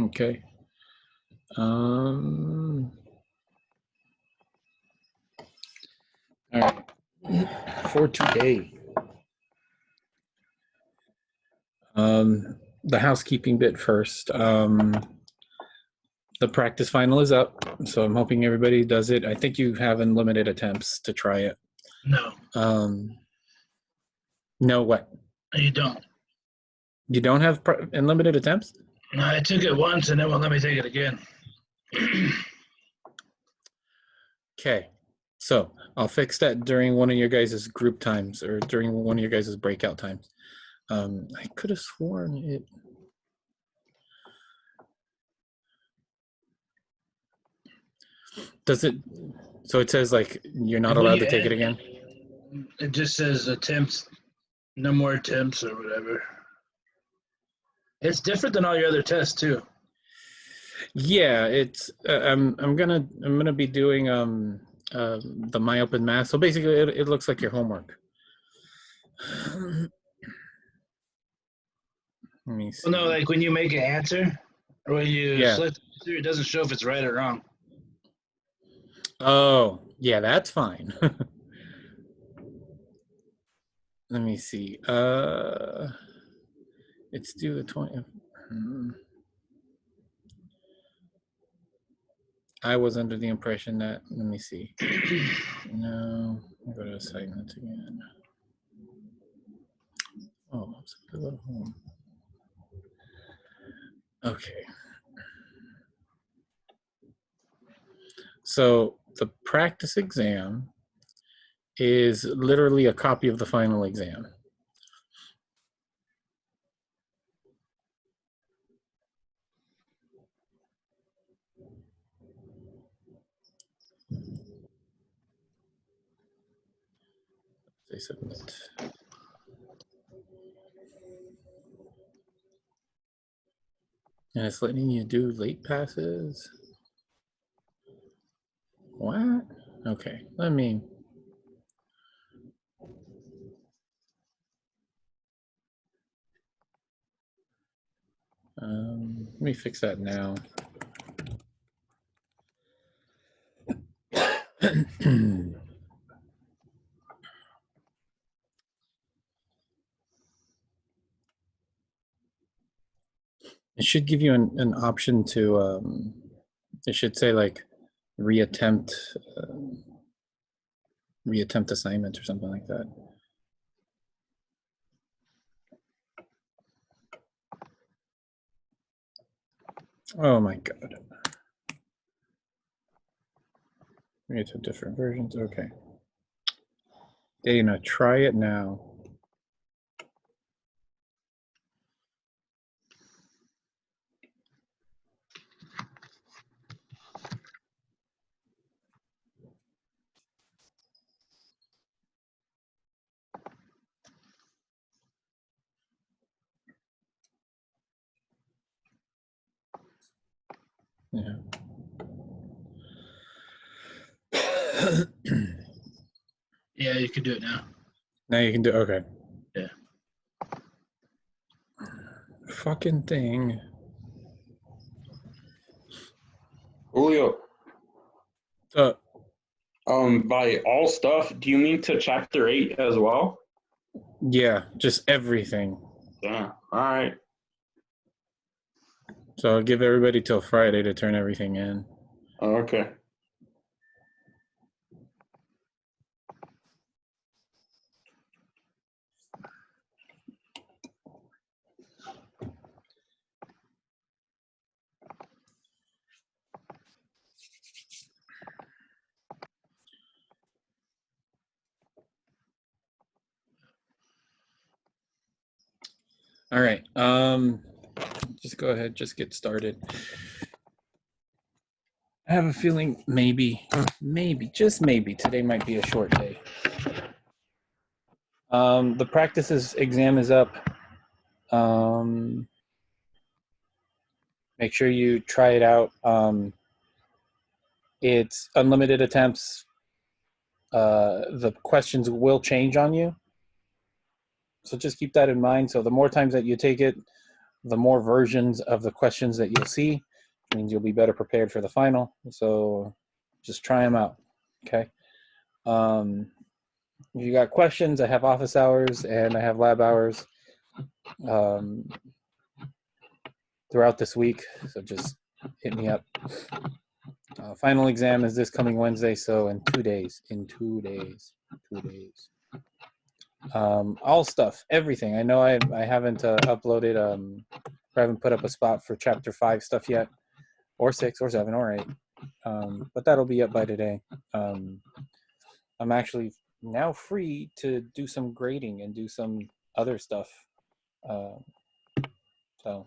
Okay. All right. For today, the housekeeping bit first. The practice final is up, so I'm hoping everybody does it. I think you have unlimited attempts to try it. No, No, what? you don't. You don't have unlimited attempts? No, I took it once and then won't let me take it again. Okay. So I'll fix that during one of your guys' group times or during one of your guys' breakout times. I could have sworn it. Does it? So it says like you're not allowed to take it again? It just says attempts, no more attempts or whatever. It's different than all your other tests too. Yeah, it's. I'm gonna be doing the My Open Math. So basically, it looks like your homework. Let me see. Well, no, like when you make an answer or when you Yeah. select the answer, it doesn't show if it's right or wrong. Oh, yeah, that's fine. Let me see. It's due the 20th. I was under the impression that. Let me see. No, I'll go to assignments again. Oh, let's go to home. Okay. So the practice exam is literally a copy of the final exam. They submit. And it's letting you do late passes. What? Okay, let me. Let me fix that now. It should give you an option to, it should say like reattempt assignment or something like that. Oh my God. Reattempt different versions, okay. Dana, try it now. Yeah. Yeah, you can do it now. Now you can do, okay. Yeah. Fucking thing. Julio. By all stuff, do you mean to chapter 8 as well? Yeah, just everything. Yeah, all right. So I'll give everybody till Friday to turn everything in. Oh, okay. All right. Just go ahead, just get started. I have a feeling maybe, just maybe, today might be a short day. The practices exam is up. Make sure you try it out. It's unlimited attempts. The questions will change on you. So just keep that in mind. So the more times that you take it, the more versions of the questions that you'll see, which means you'll be better prepared for the final. So just try them out, okay? If you got questions, I have office hours and I have lab hours throughout this week, so just hit me up. Final exam is this coming Wednesday, so in 2 days. All stuff, everything. I know I haven't uploaded, I haven't put up a spot for chapter 5 stuff yet, or 6, or 7, or 8. But that'll be up by today. I'm actually now free to do some grading and do some other stuff. So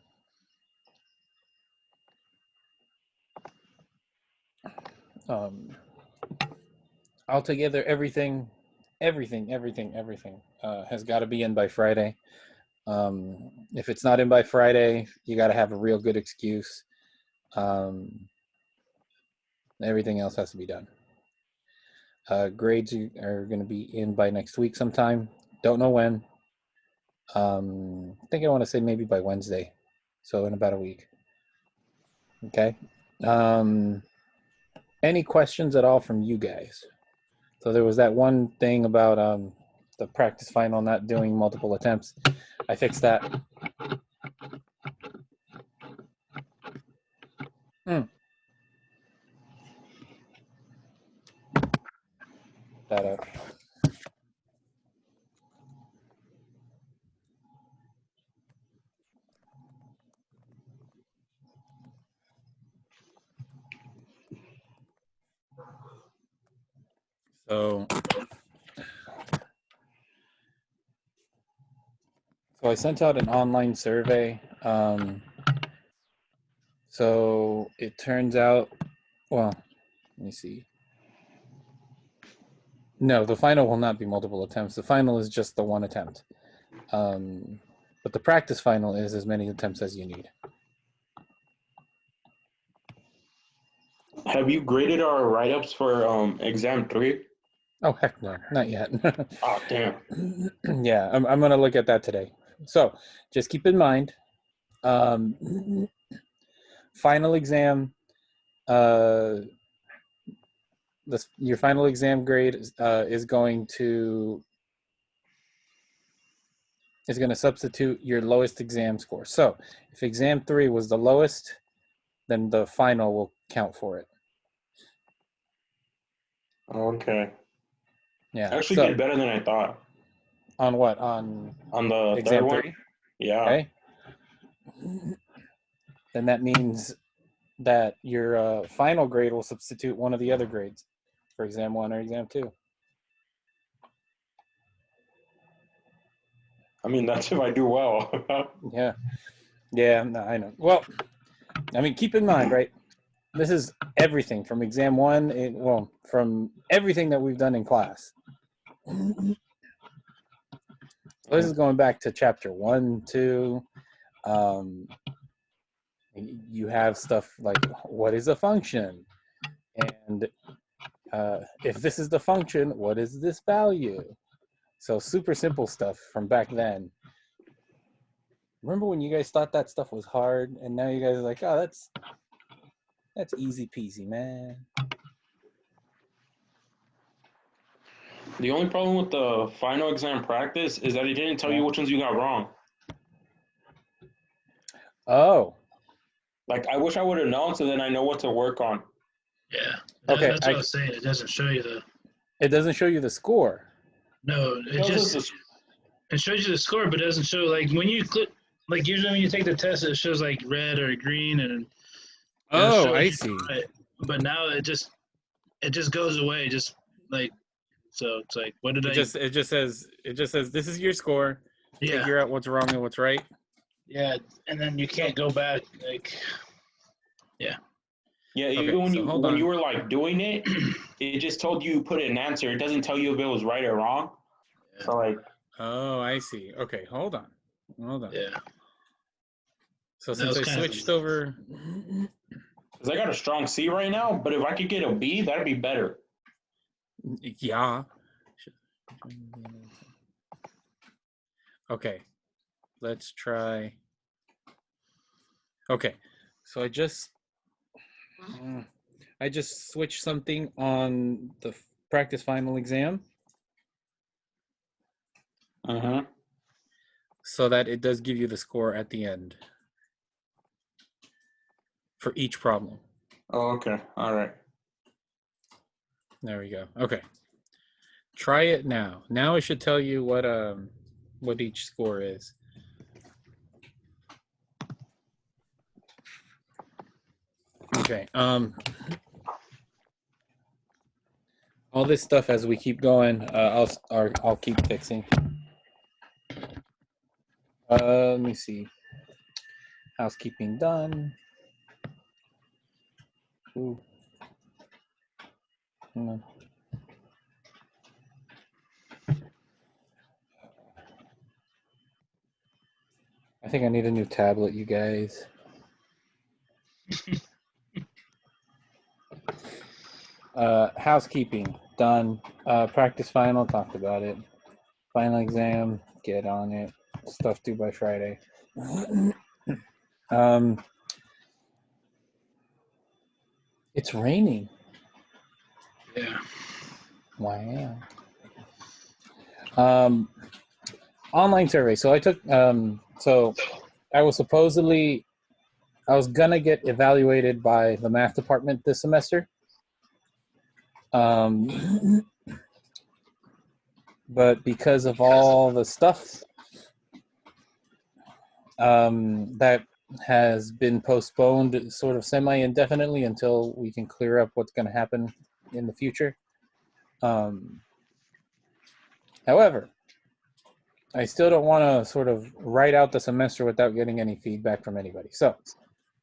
altogether, everything has got to be in by Friday. If it's not in by Friday, you got to have a real good excuse. Everything else has to be done. Grades are going to be in by next week sometime. Don't know when. I think I want to say maybe by Wednesday, so in about a week. Okay. Any questions at all from you guys? So there was that one thing about the practice final not doing multiple attempts. I fixed that. That up. So I sent out an online survey. So it turns out, well, let me see. No, the final will not be multiple attempts. The final is just the one attempt. But the practice final is as many attempts as you need. Have you graded our write-ups for exam 3? Oh, heck no, not yet. Oh, damn. Yeah, I'm going to look at that today. So just keep in mind, final exam, your final exam grade is going to substitute your lowest exam score. So if exam 3 was the lowest, then the final will count for it. Okay. Yeah. Actually So did better than I thought. on what? On the exam third one? 3? Yeah. Okay. Then that means that your final grade will substitute one of the other grades for exam 1 or exam 2. I mean, that's if I do well. Yeah. Yeah, no, I know. Well, I mean, keep in mind, right? This is everything from exam 1, from everything that we've done in class. This is going back to chapter 1, 2. You have stuff like, what is a function? And if this is the function, what is this value? So super simple stuff from back then. Remember when you guys thought that stuff was hard, and now you guys are like, oh, that's easy peasy, man. The only problem with the final exam practice is that it didn't tell you which ones you got wrong. Oh. Like, I wish I would have known, so then I know what to work on. Yeah. Okay, That's what I was saying. It doesn't show you the. It doesn't show you the score. No, it shows you the score, but it doesn't show, like, when you click, like, usually when you take the test, it shows like red or green, and Oh, I see. right. But now it just goes away, just like, so it's like, what did It just says this is your score. Yeah. Figure out what's wrong and what's right. Yeah, and then you can't go back, like, yeah. Yeah, Okay, even when so you were like doing it, it just told you put an answer. It doesn't tell you if it was right or wrong. Yeah. So like, oh, I see. Okay, hold on. Yeah. So since I switched over, because I got a strong C right now, but if I could get a B, that'd be better. yeah. Okay, let's try Okay, so I just switched something on the practice final exam so that it does give you the score at the end for each problem. Oh, okay. All right. There we go. Okay. Try it now. Now it should tell you what each score is. Okay. All this stuff as we keep going, I'll keep fixing. Let me see. Housekeeping done. Ooh. Hang on. I think I need a new tablet, you guys. Housekeeping done. Practice final, talked about it. Final exam, get on it. Stuff due by Friday. It's raining. Yeah. Wow. Online survey. So I took. So I was gonna get evaluated by the math department this semester. But because of all the stuff that has been postponed sort of semi-indefinitely until we can clear up what's going to happen in the future. However, I still don't want to sort of write out the semester without getting any feedback from anybody. So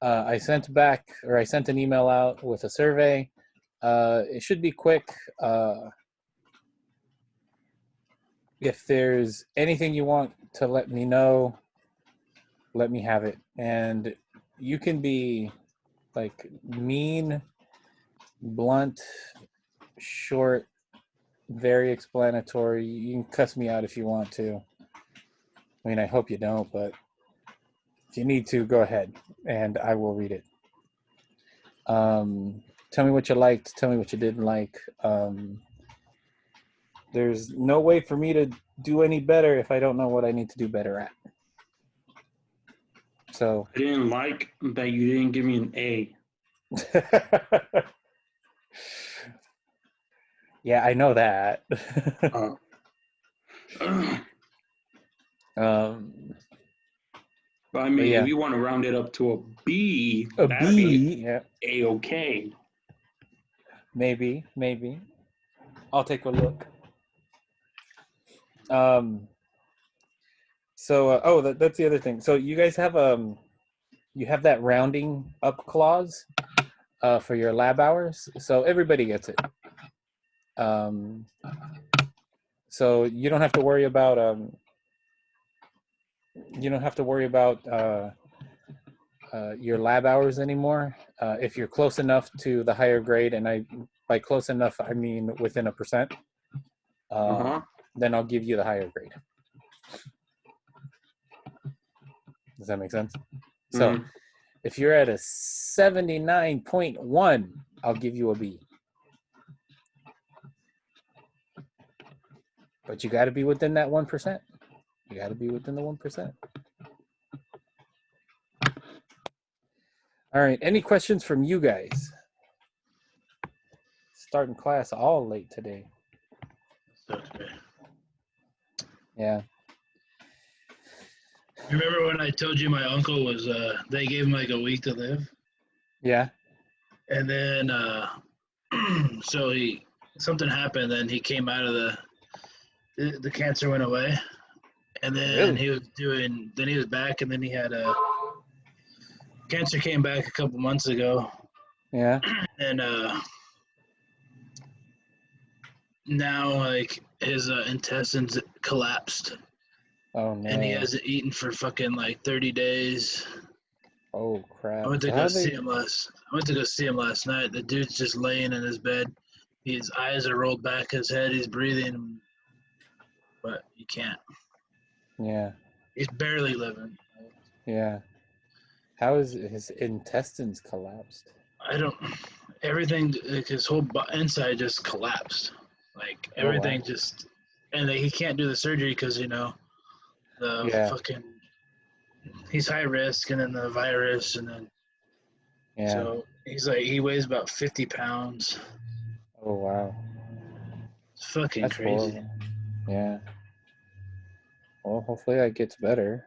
I sent an email out with a survey. It should be quick. If there's anything you want to let me know, let me have it. And you can be like mean, blunt, short, very explanatory. You can cuss me out if you want to. I mean, I hope you don't, but if you need to, go ahead and I will read it. Tell me what you liked, tell me what you didn't like. There's no way for me to do any better if I don't know what I need to do better at. So I didn't like that you didn't give me an A. Yeah, I know that. But I mean, yeah. if you want to round it up to a B, that'd be yeah. A-okay. Maybe. I'll take a look. So that's the other thing. So you guys have you have that rounding up clause for your lab hours. So everybody gets it. So you don't have to worry about your lab hours anymore. If you're close enough to the higher grade, and by close enough I mean within a percent, then I'll give you the higher grade. Does that make sense? So if you're at a 79.1, I'll give you a B. But you got to be within that 1%. You got to be within the 1%. All right. Any questions from you guys? Starting class all late today. Okay. Yeah. Remember when I told you my uncle was, they gave him like a week to live? Yeah. And then, so something happened, then he came out of the cancer went away. And then Really? he was back, and then he had cancer came back a couple months ago. Yeah. And now like his intestines collapsed. Oh no. And he hasn't eaten for fucking like 30 days. Oh crap. I went to go see him last night. The dude's just laying in his bed. His eyes are rolled back his head. He's breathing, but he can't. Yeah. He's barely living. Yeah. How is his intestines collapsed? I don't. Everything, like his whole inside just collapsed. Like Oh, wow. everything just, and he can't do the surgery because the Yeah. fucking he's high risk, and then the virus, and then Yeah. so he weighs about 50 pounds. Oh, wow. It's fucking That's crazy. horrible. Yeah. Well, hopefully that gets better.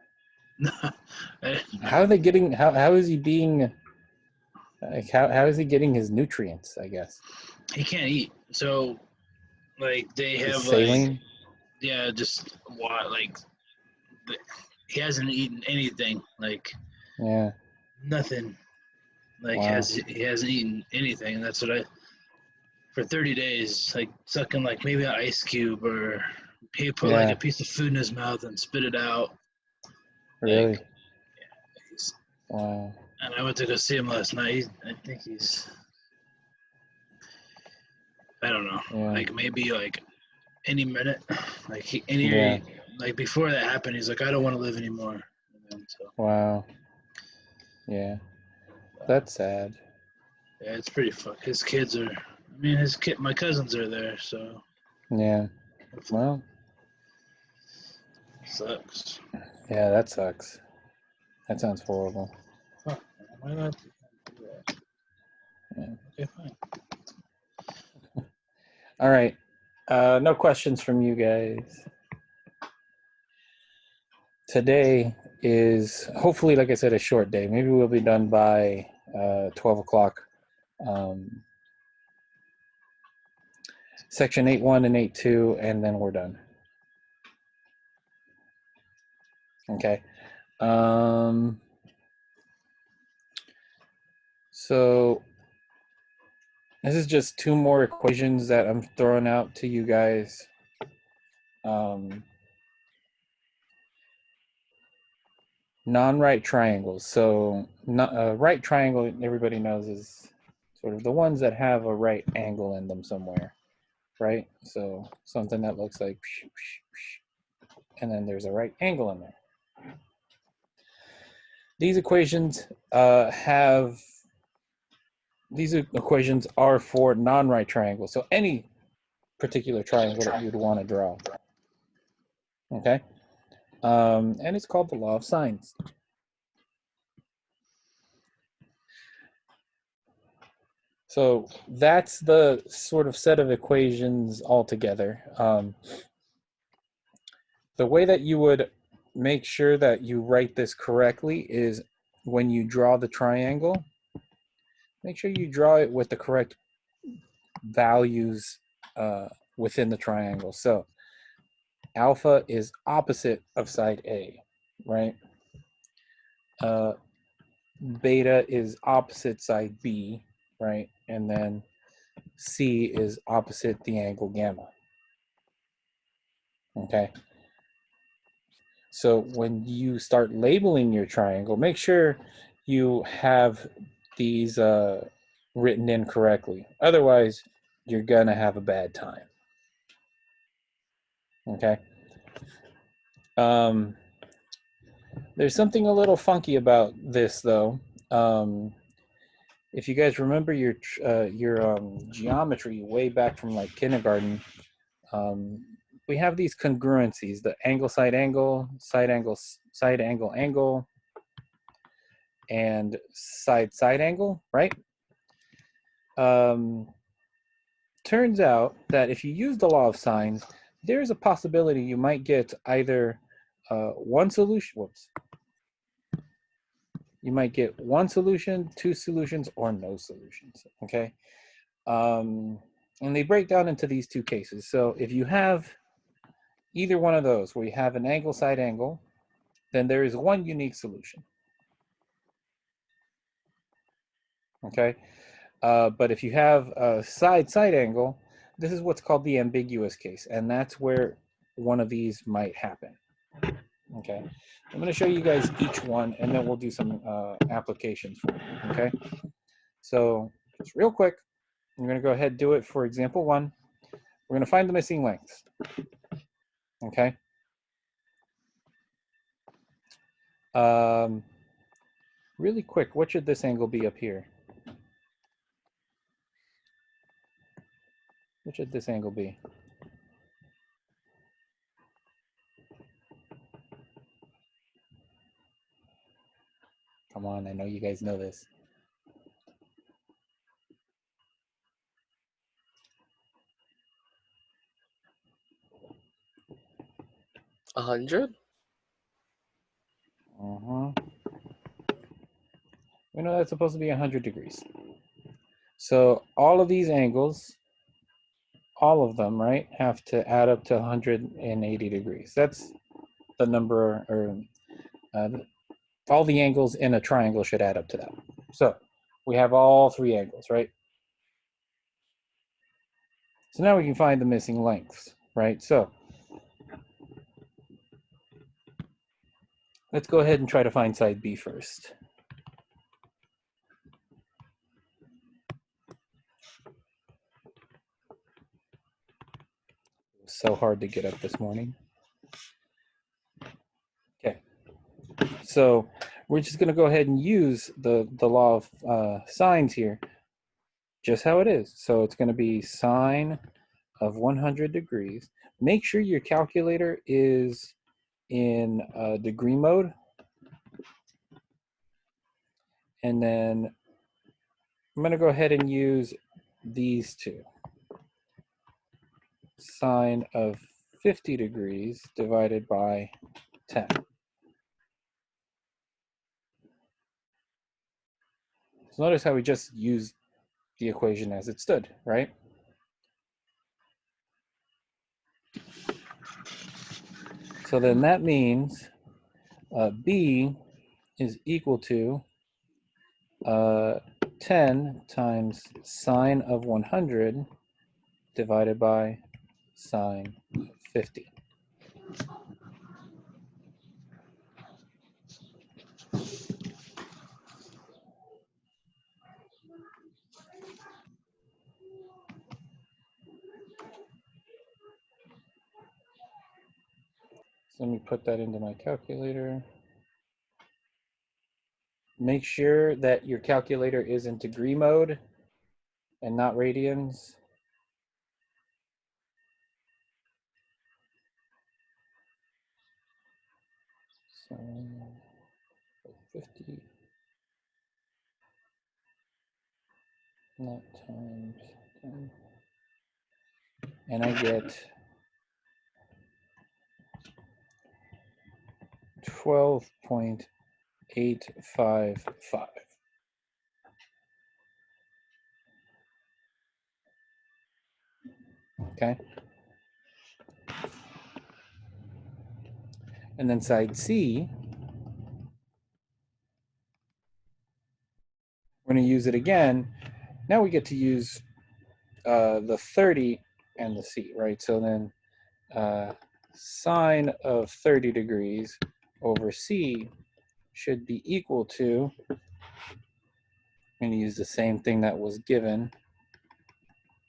How are they getting? How is he being? Like, how is he getting his nutrients? I guess. He can't eat, so like they Is have saline? yeah, just what he hasn't eaten anything, like Yeah. nothing. Like Wow. he hasn't eaten anything. And that's what for 30 days, like sucking like maybe an ice cube, or he put like Yeah. a piece of food in his mouth and spit it out. Really? Like, Wow. and I went to go see him last night. I think I don't know, Yeah. like maybe like any minute, like Yeah. like before that happened, he's like, I don't want to live anymore. So Wow. Yeah. That's sad. yeah, it's pretty His kids are. I mean, my cousins are there, so Yeah. Well. sucks. Yeah, that sucks. That sounds horrible. Fuck, why not do that? Yeah. Okay, fine. All right. No questions from you guys. Today is hopefully, like I said, a short day. Maybe we'll be done by 12 o'clock. Section 8.1 and 8.2, and then we're done. Okay. So this is just two more equations that I'm throwing out to you guys. Non-right triangles. So right triangle, everybody knows, is sort of the ones that have a right angle in them somewhere, right? So something that looks like, and then there's a right angle in there. These equations are for non-right triangles. So any particular triangle that you'd want to draw. Okay? And it's called the law of sines. So that's the sort of set of equations altogether. The way that you would make sure that you write this correctly is when you draw the triangle, make sure you draw it with the correct values within the triangle. So alpha is opposite of side A, right? Beta is opposite side B, right? And then C is opposite the angle gamma. Okay. So when you start labeling your triangle, make sure you have these written in correctly. Otherwise, you're going to have a bad time. Okay. There's something a little funky about this, though. If you guys remember your geometry way back from like kindergarten, we have these congruencies: the angle, side angle, side angle, side angle, angle, and side angle, right? Turns out that if you use the law of sines, there's a possibility you might get either one solution. Whoops. You might get one solution, two solutions, or no solutions. Okay. And they break down into these two cases. So if you have either one of those, where you have an angle, side angle, then there is one unique solution. Okay. But if you have a side angle, this is what's called the ambiguous case, and that's where one of these might happen. Okay. I'm going to show you guys each one, and then we'll do some applications for it. Okay. So just real quick, I'm going to go ahead and do it for example one. We're going to find the missing lengths. Okay. really quick, what should this angle be up here? What should this angle be? Come on, I know you guys know this. A 100? We know that's supposed to be 100 degrees. So all of these angles, all of them, right, have to add up to 180 degrees. That's the number, or all the angles in a triangle should add up to that. So we have all three angles, right? So now we can find the missing lengths, right? So let's go ahead and try to find side B first. It was so hard to get up this morning. Okay, so we're just going to go ahead and use the law of sines here, just how it is. So it's going to be sine of 100 degrees. Make sure your calculator is in degree mode. And then I'm going to go ahead and use these two. Sine of 50 degrees divided by 10. So notice how we just used the equation as it stood, right? So then that means B is equal to 10 times sine of 100 divided by sine of 50. So let me put that into my calculator. Make sure that your calculator is in degree mode and not radians. So 50, not times 10. And I get 12.855. Okay. And then side C, we're going to use it again. Now we get to use the 30 and the C, right? So then sine of 30 degrees over C should be equal to, I'm going to use the same thing that was given,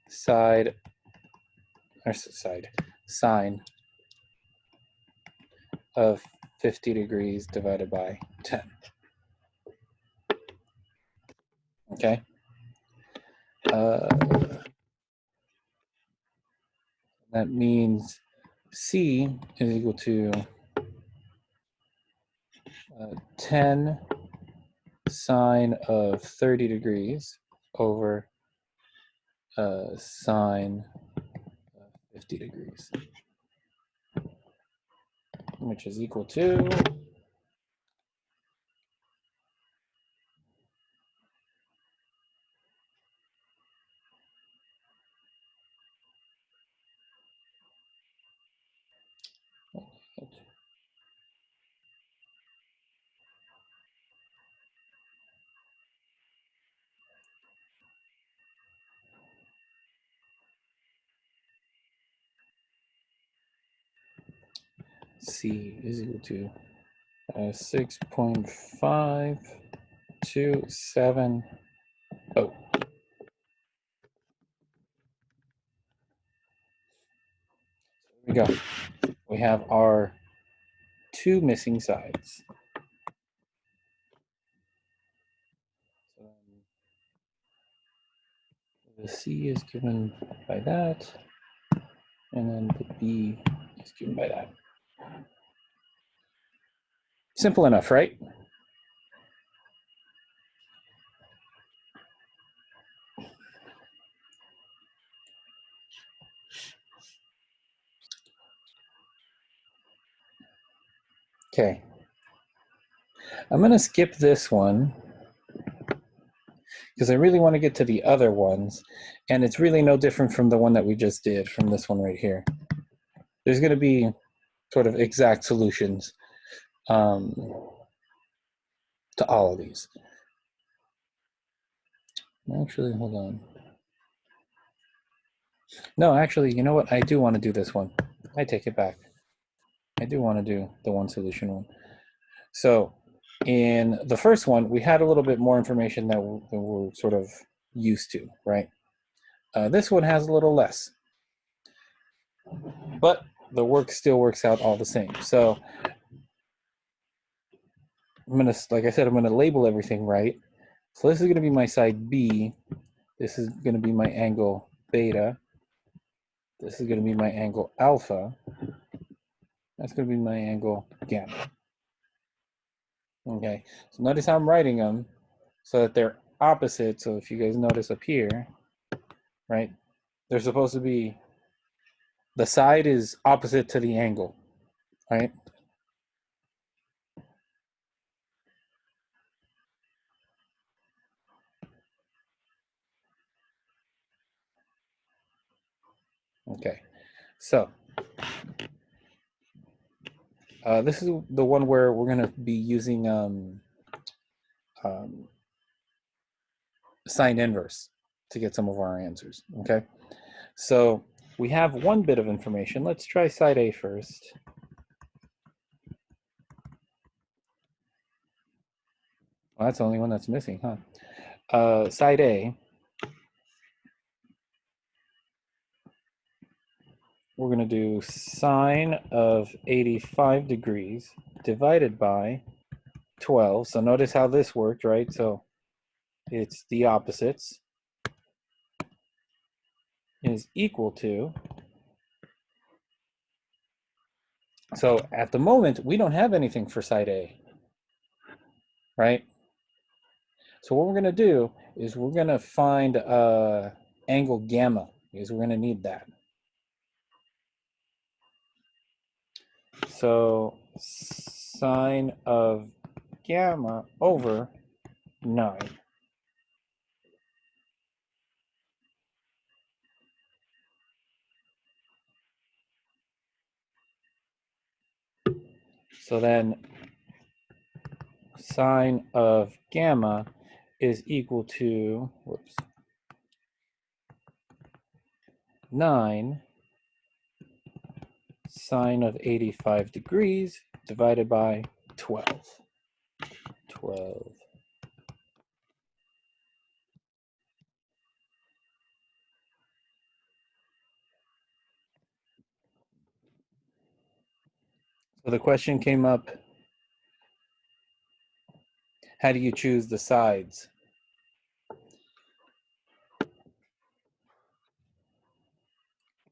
sine of 50 degrees divided by 10. Okay. That means C is equal to 10 sine of 30 degrees over sine of 50 degrees, which is equal to C is equal to 6.5270. Here we go. We have our two missing sides. So the C is given by that, and then the B is given by that. Simple enough, right? Okay. I'm going to skip this one because I really want to get to the other ones, and it's really no different from the one that we just did from this one right here. There's going to be sort of exact solutions to all of these. Actually, hold on. No, actually, you know what? I do want to do this one. I take it back. I do want to do the one solution one. So in the first one, we had a little bit more information that we're sort of used to, right? This one has a little less, but the work still works out all the same. So I'm gonna, like I said, I'm gonna label everything right. So this is gonna be my side B. This is gonna be my angle beta. This is gonna be my angle alpha. That's gonna be my angle gamma. Okay, so notice how I'm writing them so that they're opposite. So if you guys notice up here, right, they're supposed to be, the side is opposite to the angle, right? Okay, so this is the one where we're going to be using sine inverse to get some of our answers, okay? So we have one bit of information. Let's try side A first. Well, that's the only one that's missing, huh? Side A, we're going to do sine of 85 degrees divided by 12. So notice how this worked, right? So it's the opposites is equal to, so at the moment, we don't have anything for side A, right? So what we're going to do is we're going to find angle gamma, because we're going to need that. So sine of gamma over 9. So then sine of gamma is equal to, 9 sine of 85 degrees divided by 12. 12. So the question came up, how do you choose the sides?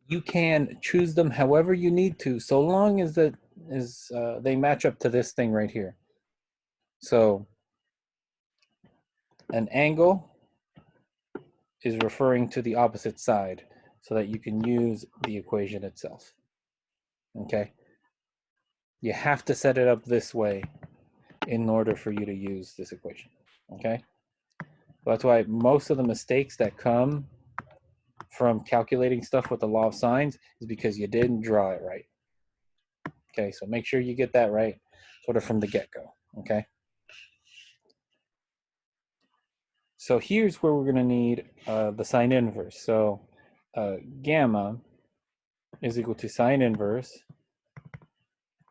You can choose them however you need to, so long as they match up to this thing right here. So an angle is referring to the opposite side so that you can use the equation itself. Okay? You have to set it up this way in order for you to use this equation. Okay? That's why most of the mistakes that come from calculating stuff with the law of sines is because you didn't draw it right. Okay, so make sure you get that right sort of from the get-go. Okay? So here's where we're going to need the sine inverse. So gamma is equal to sine inverse.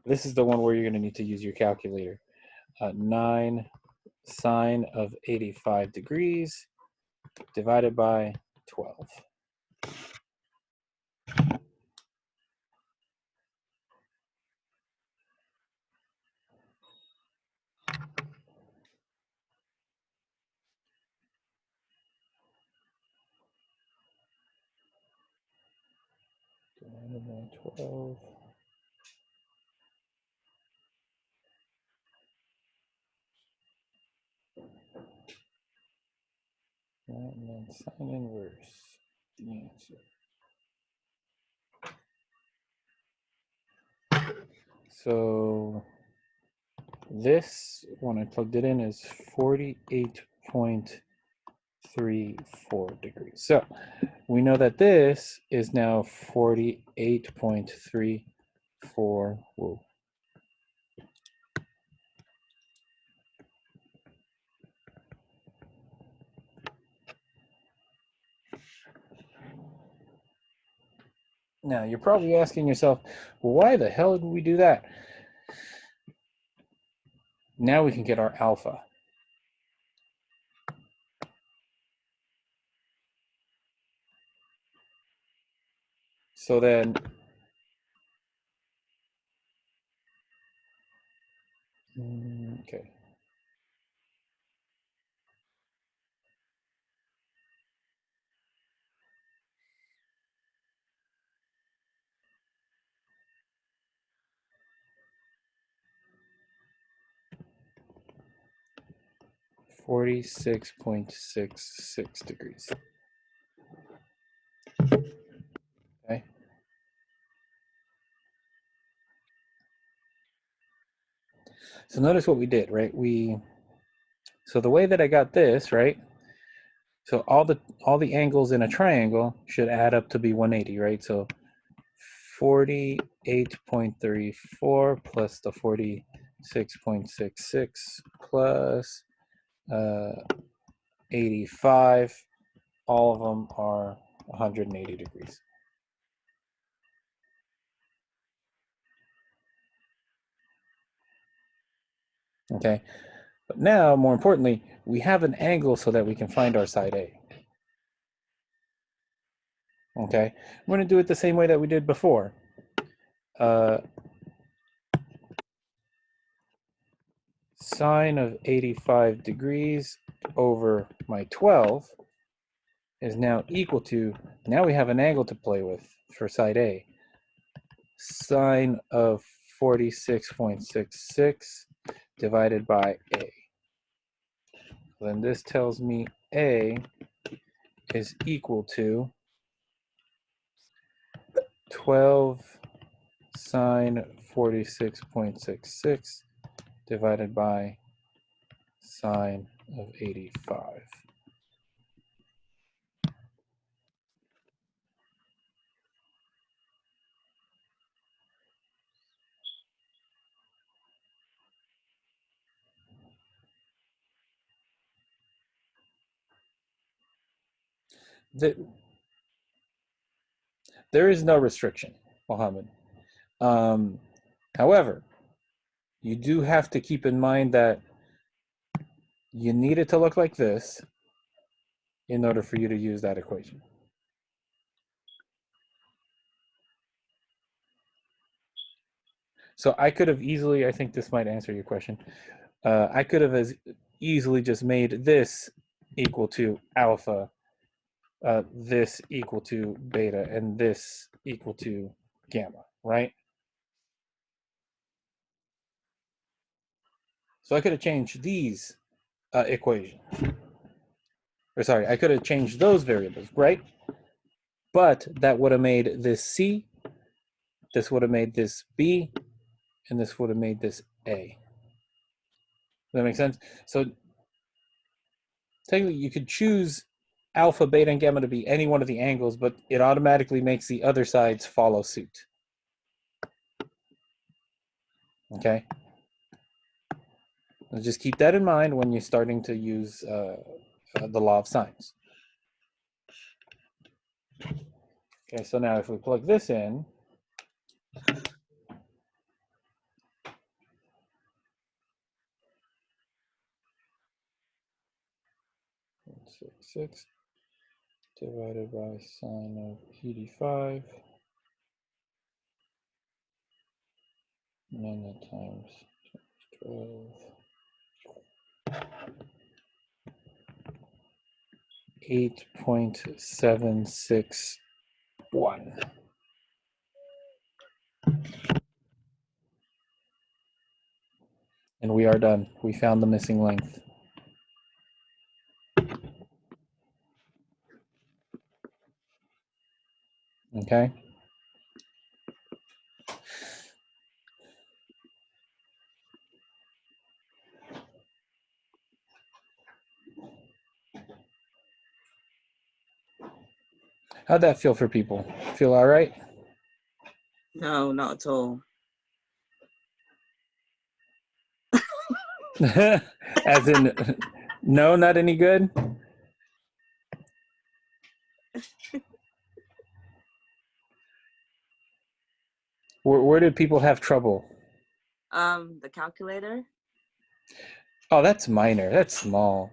This is the one where you're going to need to use your calculator. 9 sine of 85 degrees divided by 12. by 12. Right, and then sine inverse, the answer. So this, when I plugged it in, is 48.34 degrees. So we know that this is now 48.34. Whoa. Now, you're probably asking yourself, well, why the hell did we do that? Now we can get our alpha. So then, okay. (46.66 degrees). Okay. So notice what we did, right? So the way that I got this, right? So all the angles in a triangle should add up to be 180, right? So 48.34 plus the 46.66 plus 85. All of them are 180 degrees. Okay, but now, more importantly, we have an angle so that we can find our side A. Okay, we're going to do it the same way that we did before. Sine of 85 degrees over my 12 is now equal to, now we have an angle to play with for side A. Sine of 46.66 divided by A. Then this tells me A is equal to 12 sine 46.66 divided by sine of 85. There is no restriction, Mohammed. However, you do have to keep in mind that you need it to look like this in order for you to use that equation. So I could have easily, I think this might answer your question. I could have as easily just made this equal to alpha, this equal to beta, and this equal to gamma, right? So I could have changed these equations. Or sorry, I could have changed those variables, right? But that would have made this C, this would have made this B, and this would have made this A. Does that make sense? So technically you could choose alpha, beta, and gamma to be any one of the angles, but it automatically makes the other sides follow suit. Okay? And just keep that in mind when you're starting to use the law of sines. Okay, so now if we plug this in, six divided by sine of 85, and then that times 12. 8.761. we are done. We found the missing length. Okay. How'd that feel for people? Feel all right? No, not at all. As in, no, not any good? Where did people have trouble? The calculator. Oh, that's minor. That's small.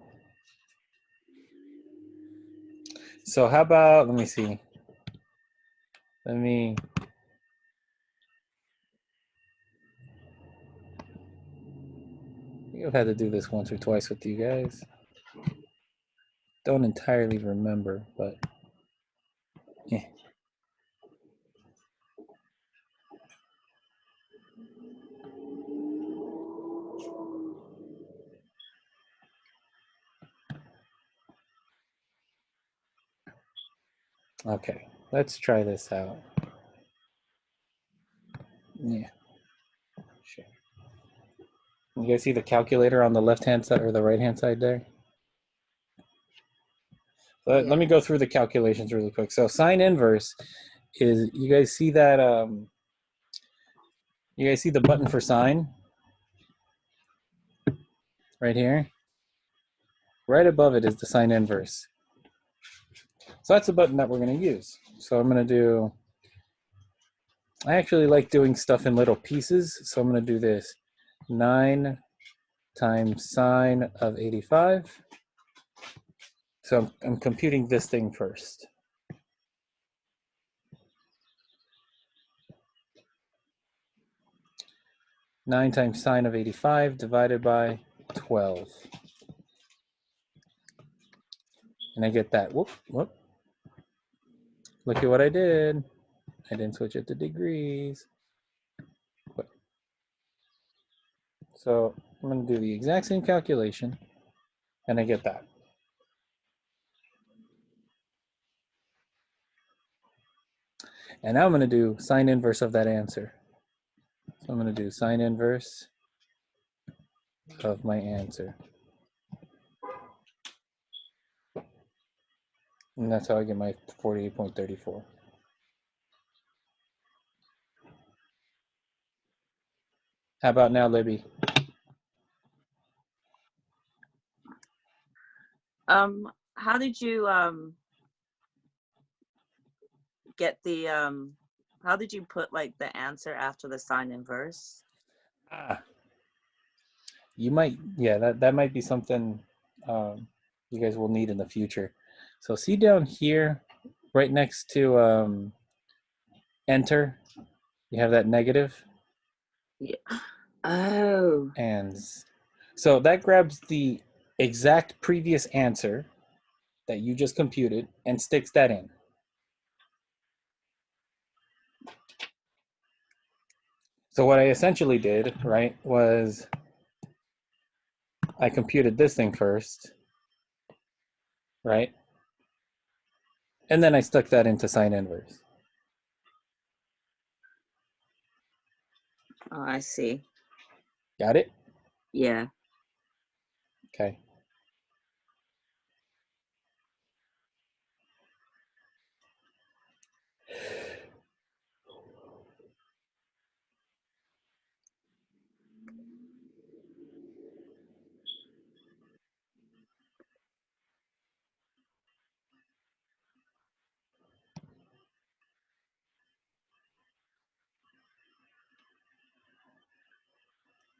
So how about, let me see. I think I've had to do this once or twice with you guys. Don't entirely remember, but yeah. Okay, let's try this out. Yeah, sure. You guys see the calculator on the left-hand side or the right-hand side there? Let me go through the calculations really quick. So sine inverse is, you guys see that, you guys see the button for sine? Right here? Right above it is the sine inverse. So that's the button that we're going to use. So I'm going to do, I actually like doing stuff in little pieces. So I'm going to do this. 9 times sine of 85. So I'm computing this thing first. Nine times sine of 85 divided by 12. And I get that. Whoop, whoop. Look at what I did. I didn't switch it to degrees. So I'm going to do the exact same calculation, and I get that. And now I'm going to do sine inverse of that answer. So I'm going to do sine inverse of my answer. And that's how I get my 48.34. How about now, Libby? How did you get the how did you put like the answer after the sine inverse? You might, yeah, that might be something you guys will need in the future. So see down here, right next to enter, you have that negative. Yeah. Oh. And so that grabs the exact previous answer that you just computed and sticks that in. So what I essentially did, right, was I computed this thing first, right? And then I stuck that into sine inverse. Oh, I see. Got it? Yeah. Okay.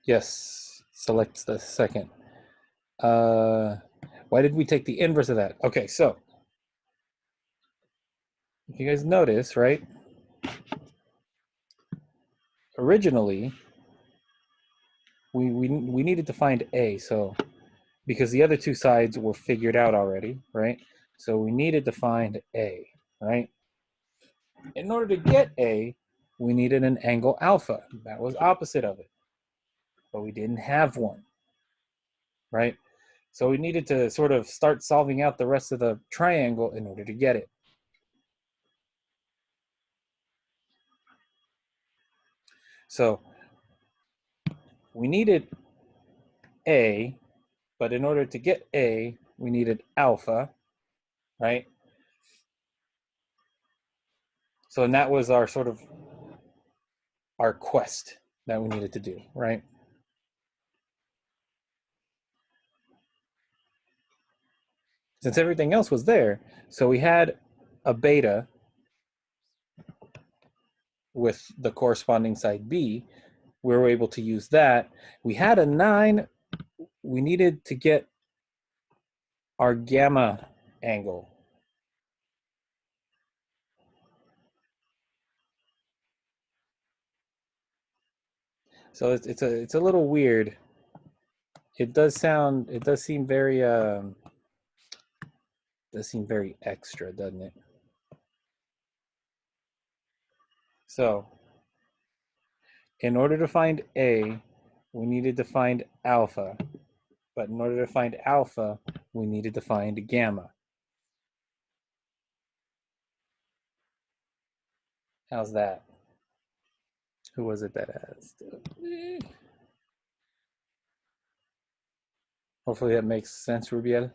Yes, select the second. Why did we take the inverse of that? Okay, so if you guys notice, right? Originally, we needed to find A, so because the other two sides were figured out already, right? So we needed to find A, right? In order to get A, we needed an angle alpha. That was opposite of it. but we didn't have one, right? So we needed to sort of start solving out the rest of the triangle in order to get it. So we needed A, but in order to get A, we needed alpha, right? So and that was our sort of our quest that we needed to do, right? Since everything else was there, so we had a beta with the corresponding side B, we were able to use that. We had a 9, we needed to get our gamma angle. So it's a little weird. It does seem very extra, doesn't it? So in order to find A, we needed to find alpha. But in order to find alpha, we needed to find gamma. How's that? Who was it that asked? Hopefully that makes sense, Rubiel.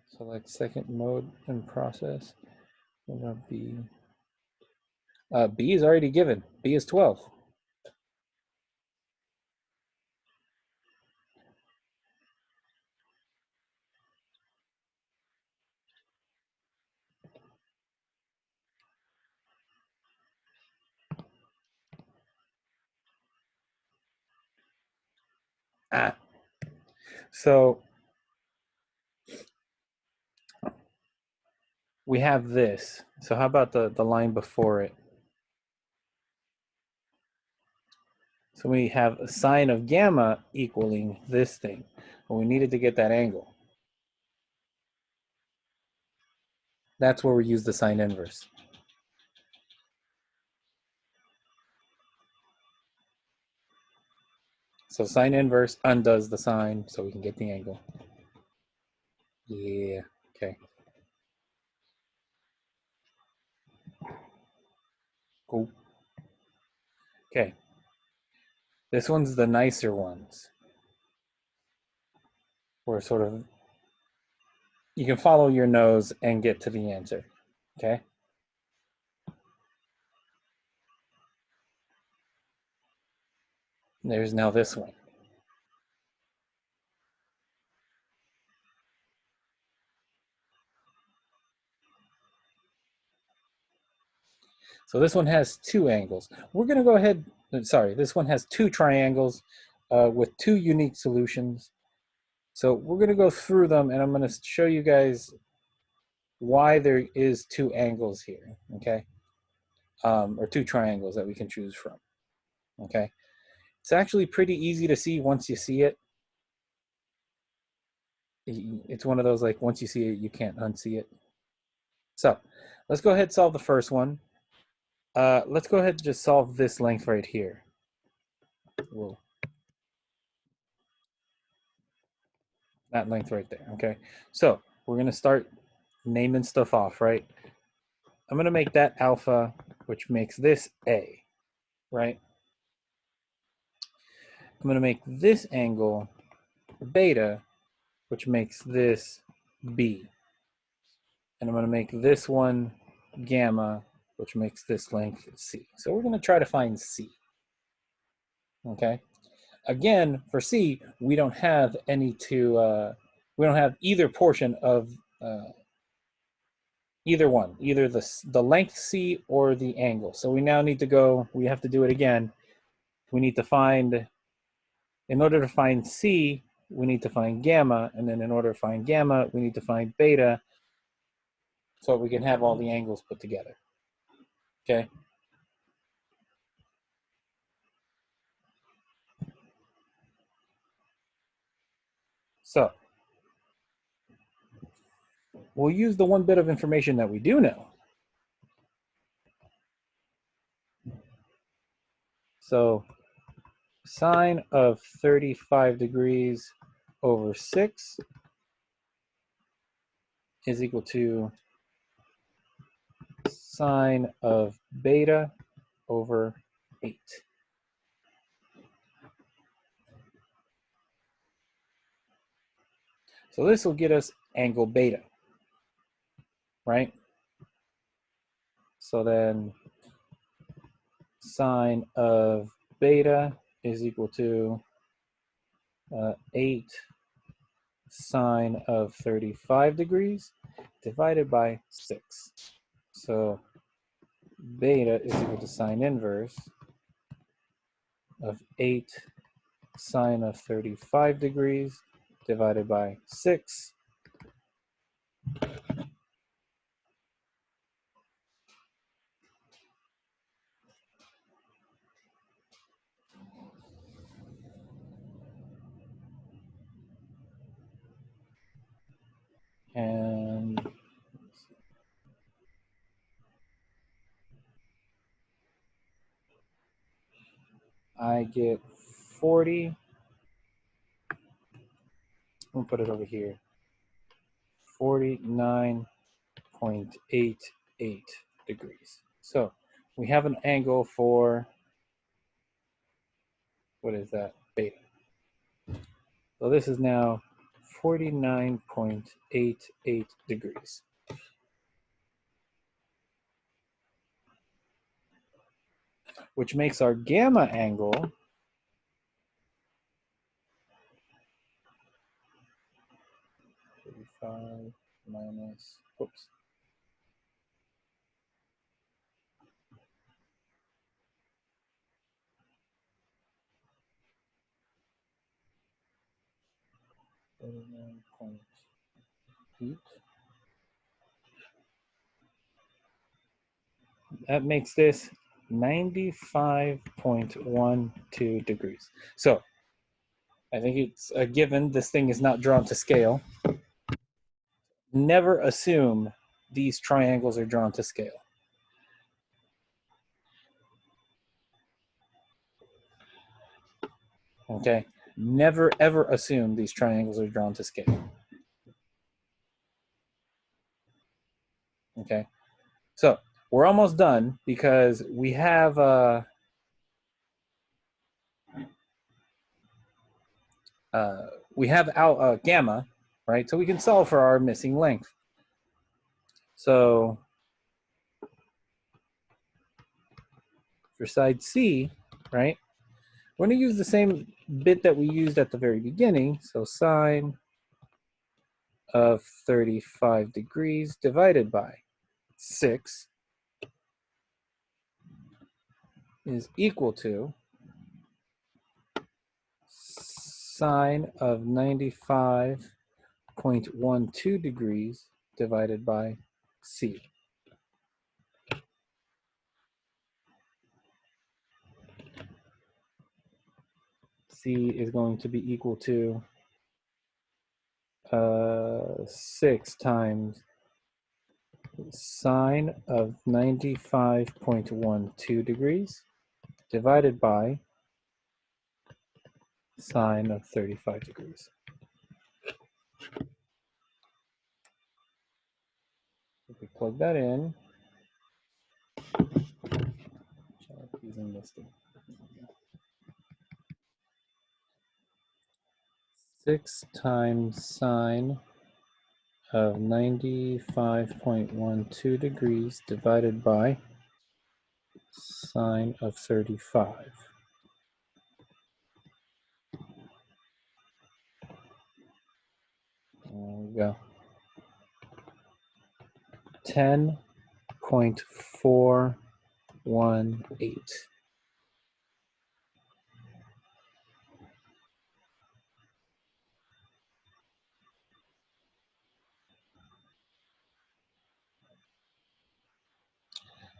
Select second mode and process. B. B is already given. B is 12. So we have this. So how about the line before it? So we have a sine of gamma equaling this thing. But we needed to get that angle. That's where we use the sine inverse. So sine inverse undoes the sine so we can get the angle. Yeah, okay. Cool. Okay. This one's the nicer ones. Where sort of, you can follow your nose and get to the answer, okay? There's now this one. So this one has 2 angles. We're going to go ahead, sorry, this one has 2 triangles with 2 unique solutions. So we're going to go through them and I'm going to show you guys why there is 2 angles here, okay? Or 2 triangles that we can choose from, okay? It's actually pretty easy to see once you see it. It's one of those, like, once you see it, you can't unsee it. So let's go ahead and solve the first one. Let's go ahead and just solve this length right here. Whoa. That length right there, okay? So we're gonna start naming stuff off, right? I'm gonna make that alpha, which makes this A, right? I'm gonna make this angle beta, which makes this B. And I'm gonna make this one gamma, which makes this length C. So we're gonna try to find C, okay? Again, for C, we don't have any we don't have either portion of either one, either the length C or the angle. So we now need to go, we have to do it again. We need to find, in order to find C, we need to find gamma, and then in order to find gamma, we need to find beta, so we can have all the angles put together, okay? So we'll use the one bit of information that we do know. So sine of 35 degrees over 6 is equal to sine of beta over 8. So this will get us angle beta, right? So then sine of beta is equal to 8 sine of 35 degrees divided by 6. So beta is equal to sine inverse of 8 sine of 35 degrees divided by 6. And I get 40. I'm gonna put it over here. 49.88 degrees. So we have an angle for, what is that? Beta. So this is now 49.88 degrees. Which makes our gamma angle minus, oops. That makes this 95.12 degrees. So I think it's a given this thing is not drawn to scale. Never assume these triangles are drawn to scale. Okay? Never ever assume these triangles are drawn to scale. Okay? So we're almost done because we have gamma, right? So we can solve for our missing length. So for side C, right, we're going to use the same bit that we used at the very beginning. So sine of 35 degrees divided by 6 is equal to sine of 95.12 degrees divided by C. C is going to be equal to 6 times sine of 95.12 degrees divided by sine of 35 degrees. If we plug that in, using this thing. 6 times sine of 95.12 degrees divided by sine of 35. There we go. 10.418.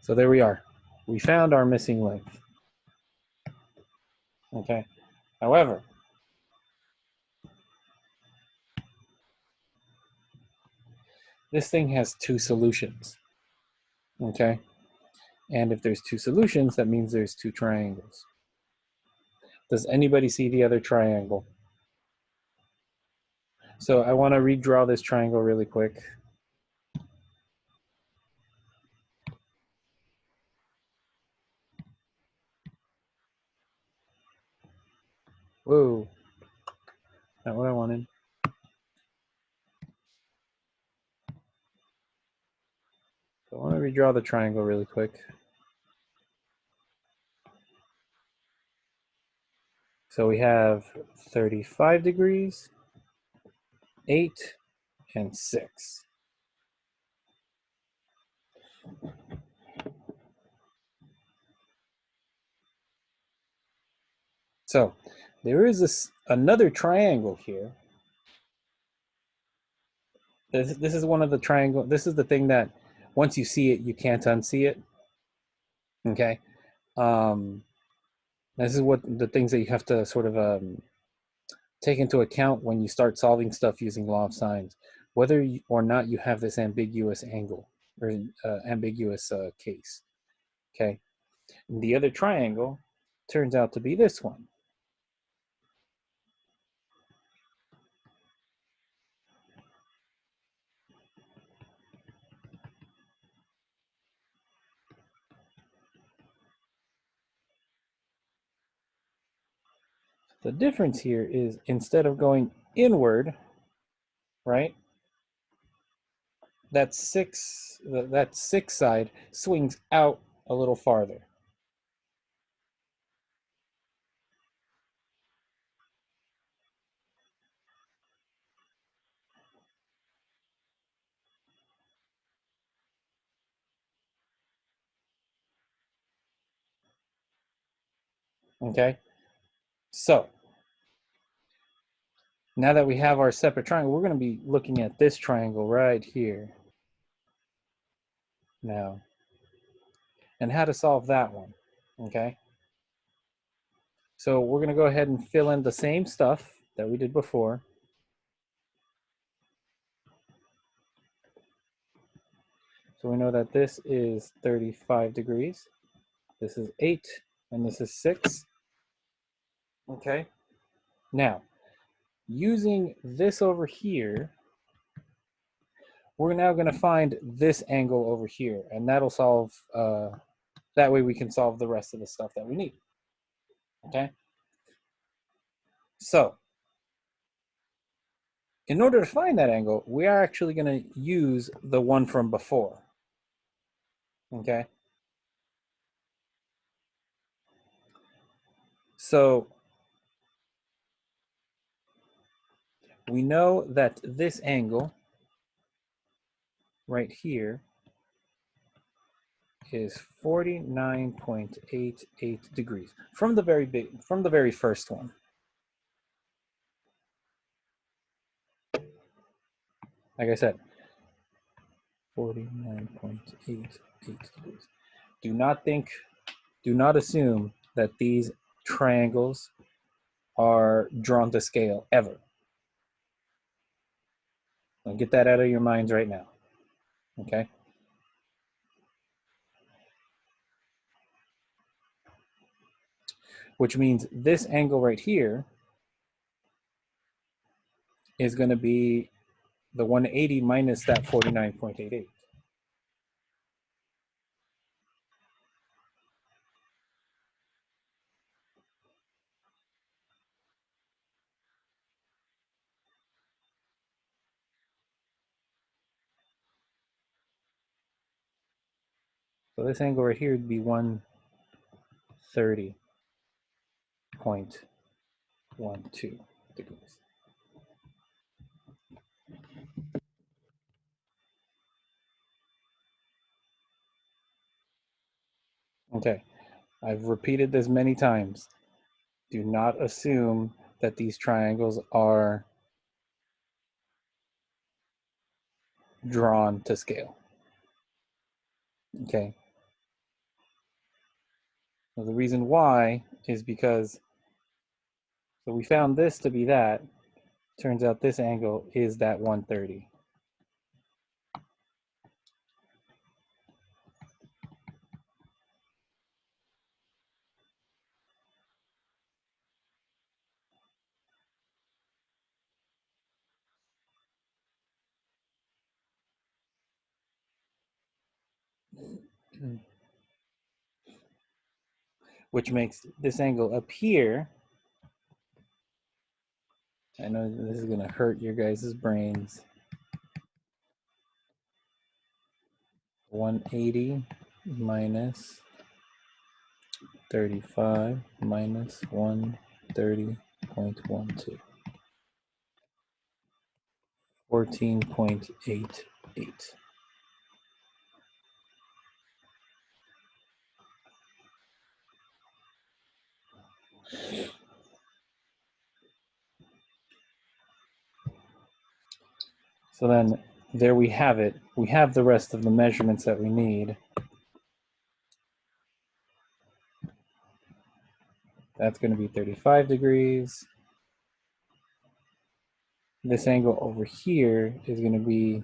So there we are. We found our missing length. Okay. However, this thing has two solutions. Okay. And if there's two solutions, that means there's two triangles. Does anybody see the other triangle? So I want to redraw this triangle really quick. Whoa, not what I wanted. So I want to redraw the triangle really quick. So we have 35 degrees, 8, and 6. So there is another triangle here. This is one of the triangle. This is the thing that once you see it, you can't unsee it. Okay. This is what the things that you have to sort of take into account when you start solving stuff using law of sines, whether or not you have this ambiguous angle or ambiguous case. Okay. And the other triangle turns out to be this one. The difference here is instead of going inward, right, that six side swings out a little farther. Okay, so now that we have our separate triangle, we're going to be looking at this triangle right here now and how to solve that one. Okay, so we're going to go ahead and fill in the same stuff that we did before. So we know that this is 35 degrees, this is 8, and this is 6. Okay, now using this over here, we're now going to find this angle over here, and that'll solve, that way we can solve the rest of the stuff that we need. Okay, so in order to find that angle, we are actually going to use the one from before. Okay, so we know that this angle right here is 49.88 degrees from the very first one. Like I said, 49.88 degrees. Do not assume that these triangles are drawn to scale ever. Now get that out of your minds right now. Okay? Which means this angle right here is going to be the 180 minus that 49.88. So this angle right here would be 130.12 degrees. Okay, I've repeated this many times. Do not assume that these triangles are drawn to scale. Okay. Well, the reason why is because, so we found this to be that. Turns out this angle is that 130. which makes this angle up here. I know this is going to hurt your guys' brains. 180 minus 35 minus 130.12. 14.88. So then there we have it. We have the rest of the measurements that we need. That's going to be 35 degrees. This angle over here is going to be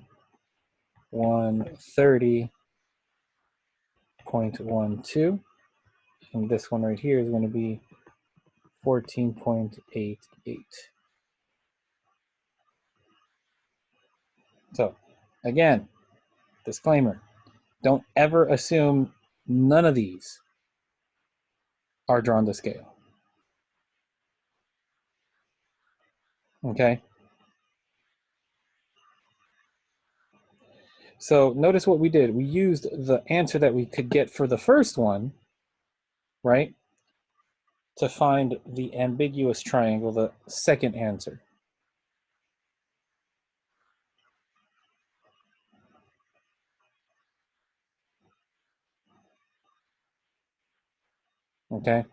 130.12. And this one right here is going to be 14.88. So again, disclaimer, don't ever assume none of these are drawn to scale. Okay? So notice what we did. We used the answer that we could get for the first one, right, to find the ambiguous triangle, the second answer. Okay?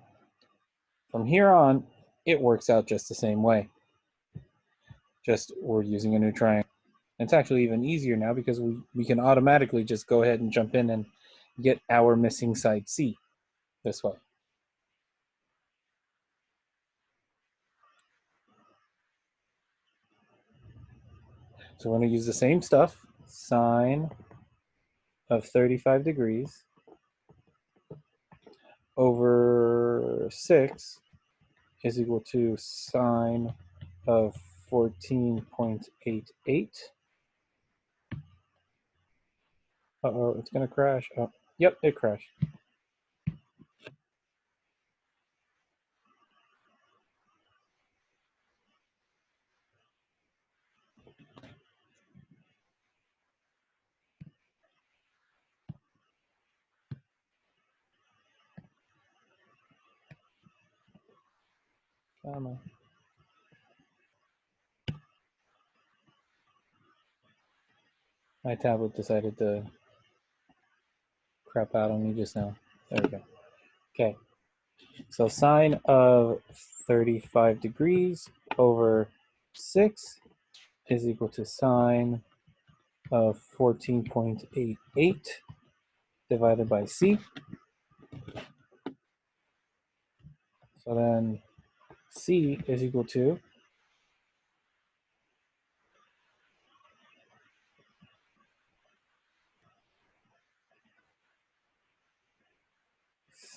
From here on, it works out just the same way. Just we're using a new triangle. It's actually even easier now because we can automatically just go ahead and jump in and get our missing side C this way. So we're going to use the same stuff. Sine of 35 degrees over 6 is equal to sine of 14.88. Uh-oh, it's going to crash. Oh, yep, it crashed. Come on. My tablet decided to crap out on me just now. There we go. Okay. So sine of 35 degrees over 6 is equal to sine of 14.88 divided by C. So then C is equal to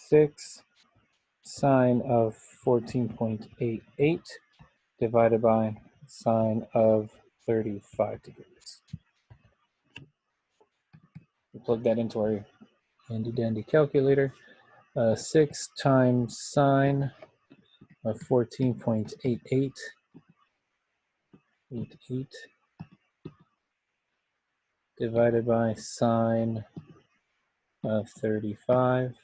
6 sine of 14.88 divided by sine of 35 degrees. We plug that into our handy dandy calculator. 6 times sine of 14.88 divided by sine of 35,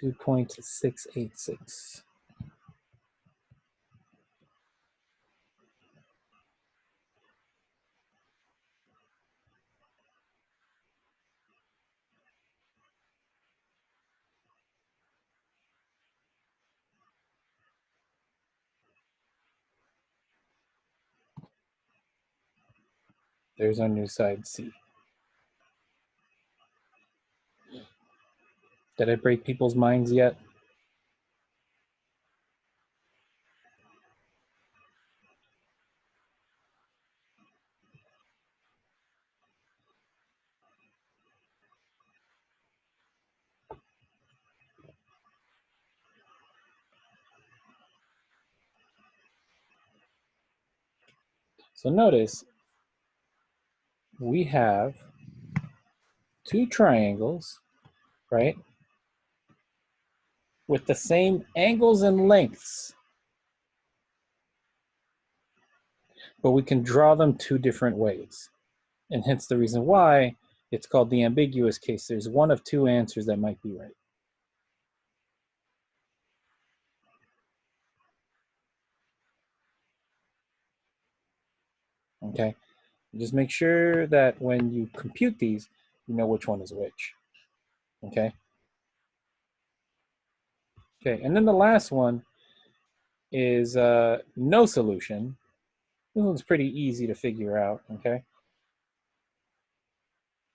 2.686. There's our new side C. Did I break people's minds yet? So notice we have two triangles, right, with the same angles and lengths, but we can draw them two different ways. And hence the reason why it's called the ambiguous case. There's one of two answers that might be right. Okay, just make sure that when you compute these, you know which one is which. Okay. Okay, and then the last one is no solution. This one's pretty easy to figure out. Okay.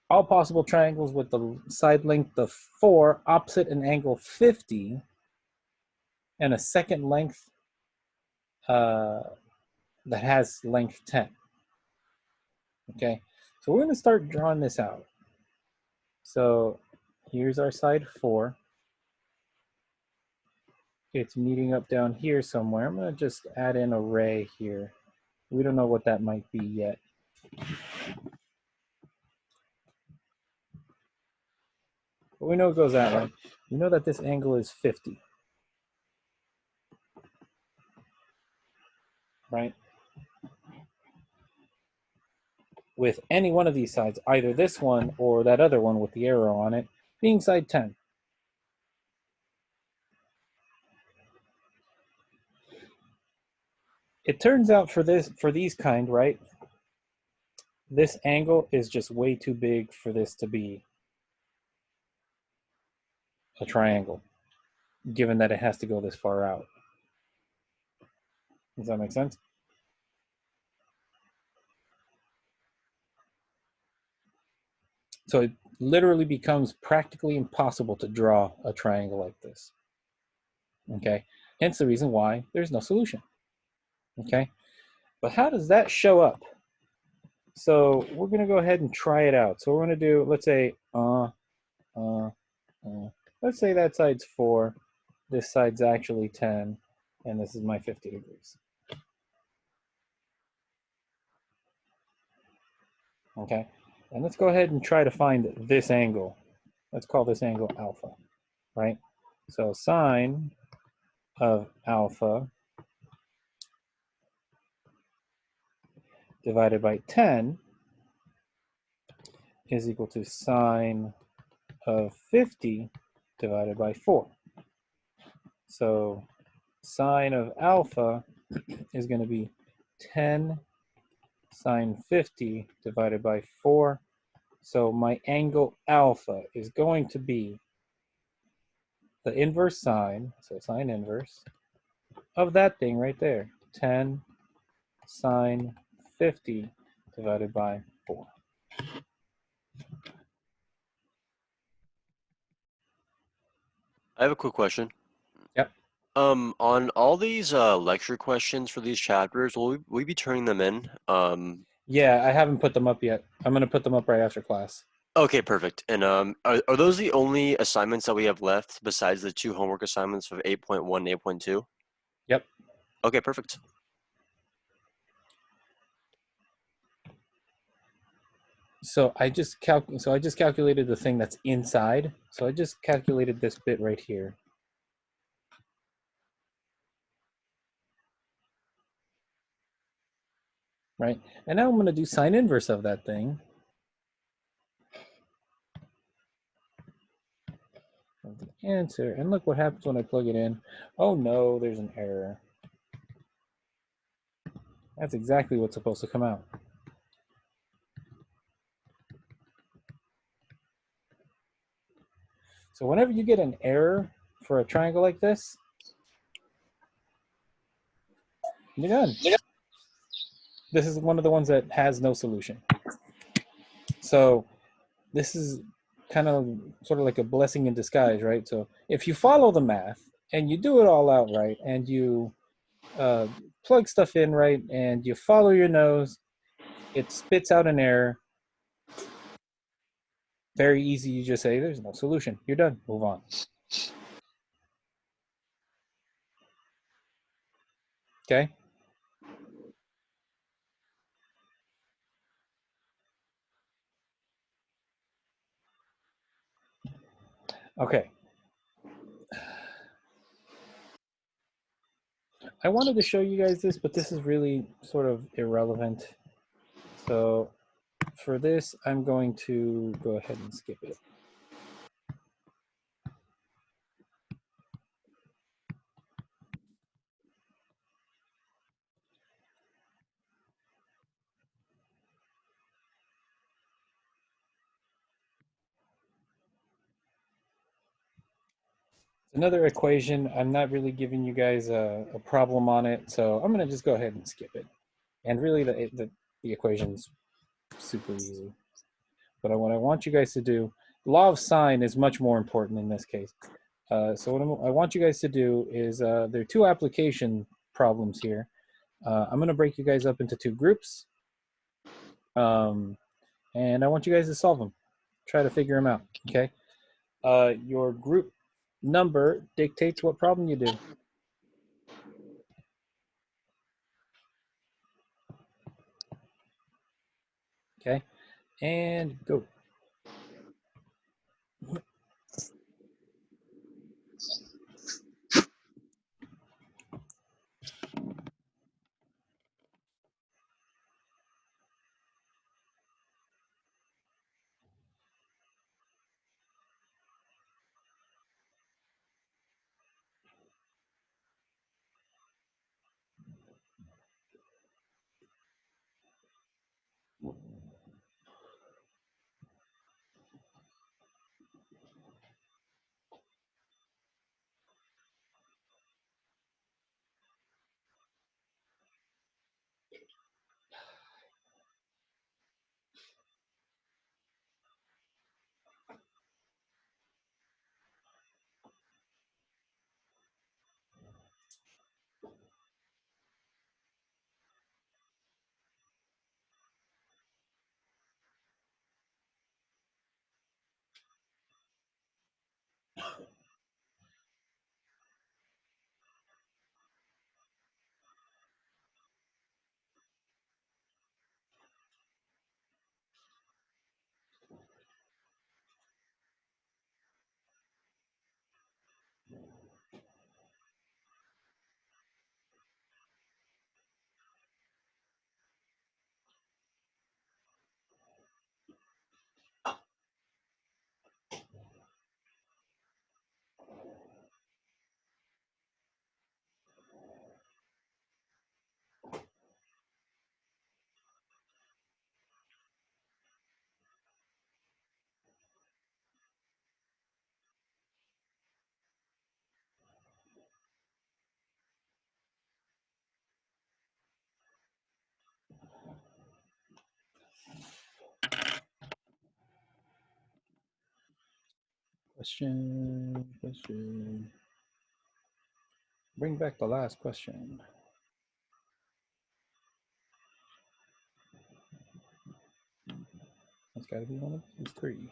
All possible triangles with the side length of 4 opposite an angle 50 and a second length that has length 10. Okay, so we're going to start drawing this out. So here's our side 4. It's meeting up down here somewhere. I'm going to just add in a ray here. We don't know what that might be yet. But we know it goes that way. We know that this angle is 50. Right? With any one of these sides, either this one or that other one with the arrow on it, being side 10. It turns out for these kind, right, this angle is just way too big for this to be a triangle, given that it has to go this far out. Does that make sense? So it literally becomes practically impossible to draw a triangle like this. Okay, hence the reason why there's no solution. Okay, but how does that show up? So we're going to go ahead and try it out. So we're going to do, let's say, let's say that side's 4, this side's actually 10, and this is my 50 degrees. Okay, and let's go ahead and try to find this angle. Let's call this angle alpha, right? So sine of alpha divided by 10 is equal to sine of 50 divided by 4. So sine of alpha is going to be 10 sine 50 divided by 4. So my angle alpha is going to be the inverse sine, so sine inverse, of that thing right there, 10 sine 50 divided by 4. I have a quick question. Yep. On all these lecture questions for these chapters, will we be turning them in? Yeah, I haven't put them up yet. I'm going to put them up right after class. Okay, perfect. And are those the only assignments that we have left besides the 2 homework assignments of 8.1 and 8.2? Yep. Okay, perfect. So I just calculated the thing that's inside. So I just calculated this bit right here. Right? And now I'm going to do sine inverse of that thing. Of the answer. And look what happens when I plug it in. Oh no, there's an error. That's exactly what's supposed to come out. So whenever you get an error for a triangle like this, you're done. This is one of the ones that has no solution. So this is kind of sort of like a blessing in disguise, right? So if you follow the math and you do it all out right, and you plug stuff in right, and you follow your nose, it spits out an error. Very easy. You just say, there's no solution. You're done. Move on. Okay? Okay. I wanted to show you guys this, but this is really sort of irrelevant. So for this, I'm going to go ahead and skip it. Another equation. I'm not really giving you guys a problem on it, so I'm going to just go ahead and skip it. And really, the equation's super easy. But what I want you guys to do, law of sine is much more important in this case. So what I want you guys to do is, there are two application problems here. I'm going to break you guys up into two groups. And I want you guys to solve them. Try to figure them out, okay? Your group number dictates what problem you do. Okay, and go. Question. Bring back the last question. That's got to be one of these three.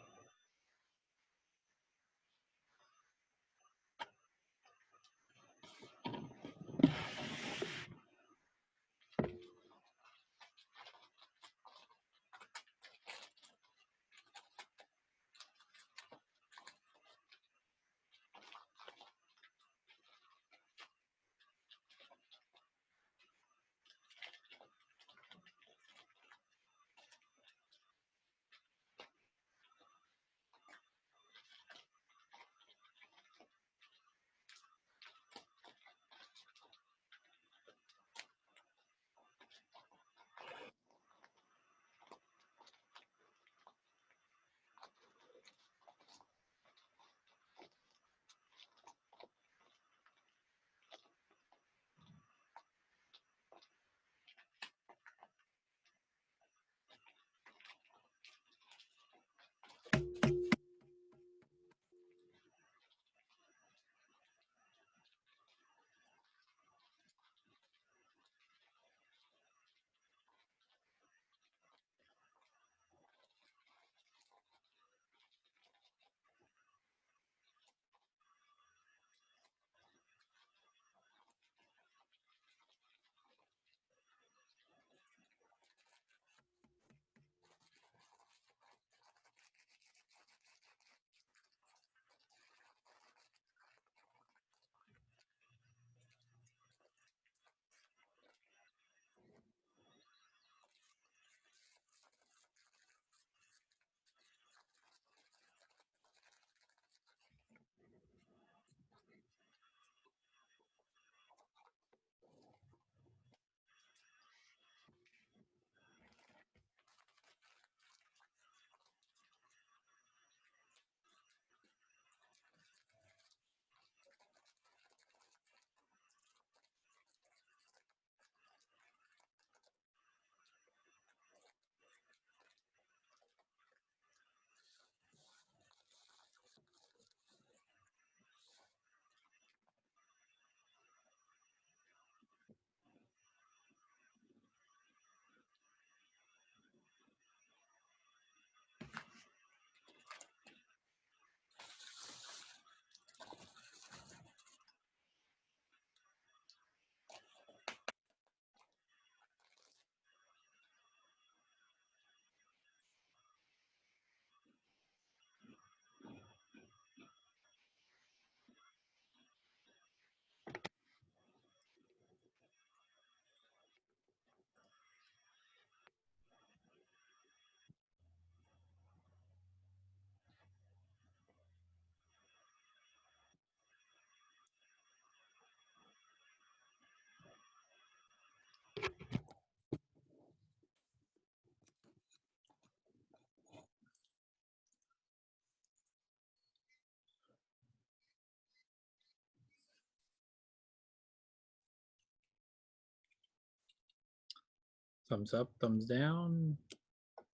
Thumbs up, thumbs down,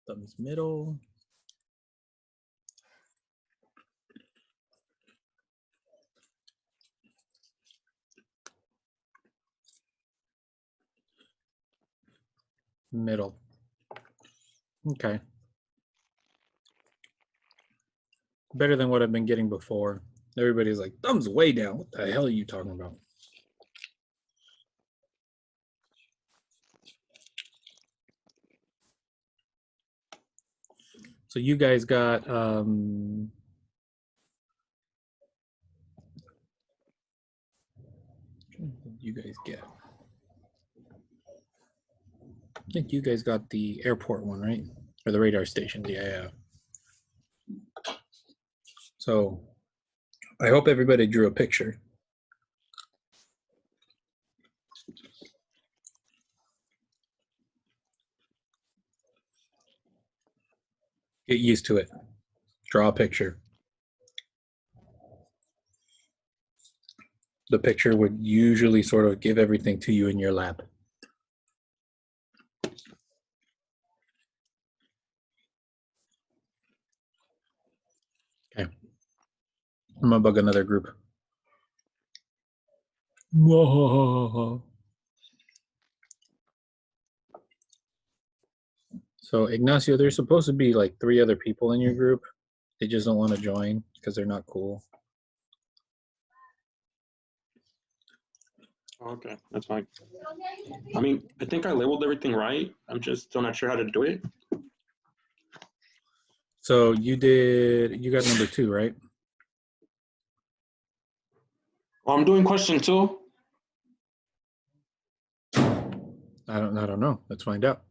thumbs middle. Middle. Okay. Better than what I've been getting before. Everybody's like, thumbs way down. What the hell are you talking about? So you guys got you guys get? I think you guys got the airport one, right? Or the radar stations, yeah. So I hope everybody drew a picture. Get used to it. Draw a picture. The picture would usually sort of give everything to you in your lap. Okay. I'm gonna bug another group. So Ignacio, there's supposed to be like 3 other people in your group. They just don't want to join because they're not cool. Okay, that's fine. I mean, I think I labeled everything right. I'm just still not sure how to do it. So you got number 2, right? Oh, I'm doing question 2. I don't know. Let's find out.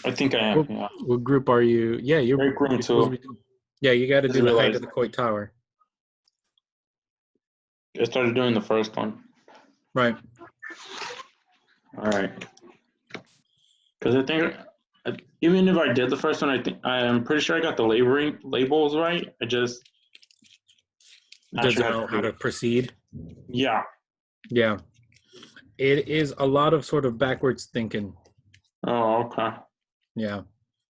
I think I am. Yeah. What group are you? Yeah, you're Break room supposed 2. to be doing. Yeah, you got to Just do the height realized. of the Coit Tower. I started doing the first one. Right. All right. Because I think even if I did the first one, I'm pretty sure I got the labels right. I just not Doesn't sure know how do to it. proceed. Yeah. Yeah. It is a lot of sort of backwards thinking. Oh, okay. Yeah.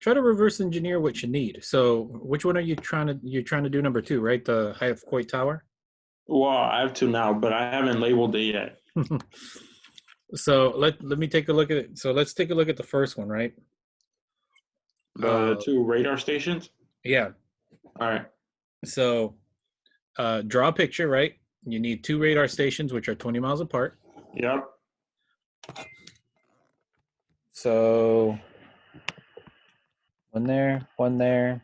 Try to reverse engineer what you need. So which one are you trying to do number 2, right? The height of Coit Tower? Well, I have 2 now, but I haven't labeled it yet. So let me take a look at it. So let's take a look at the first one, right? The 2 radar stations? Yeah. All right. So draw a picture, right? You need 2 radar stations, which are 20 miles apart. Yep. So one there, and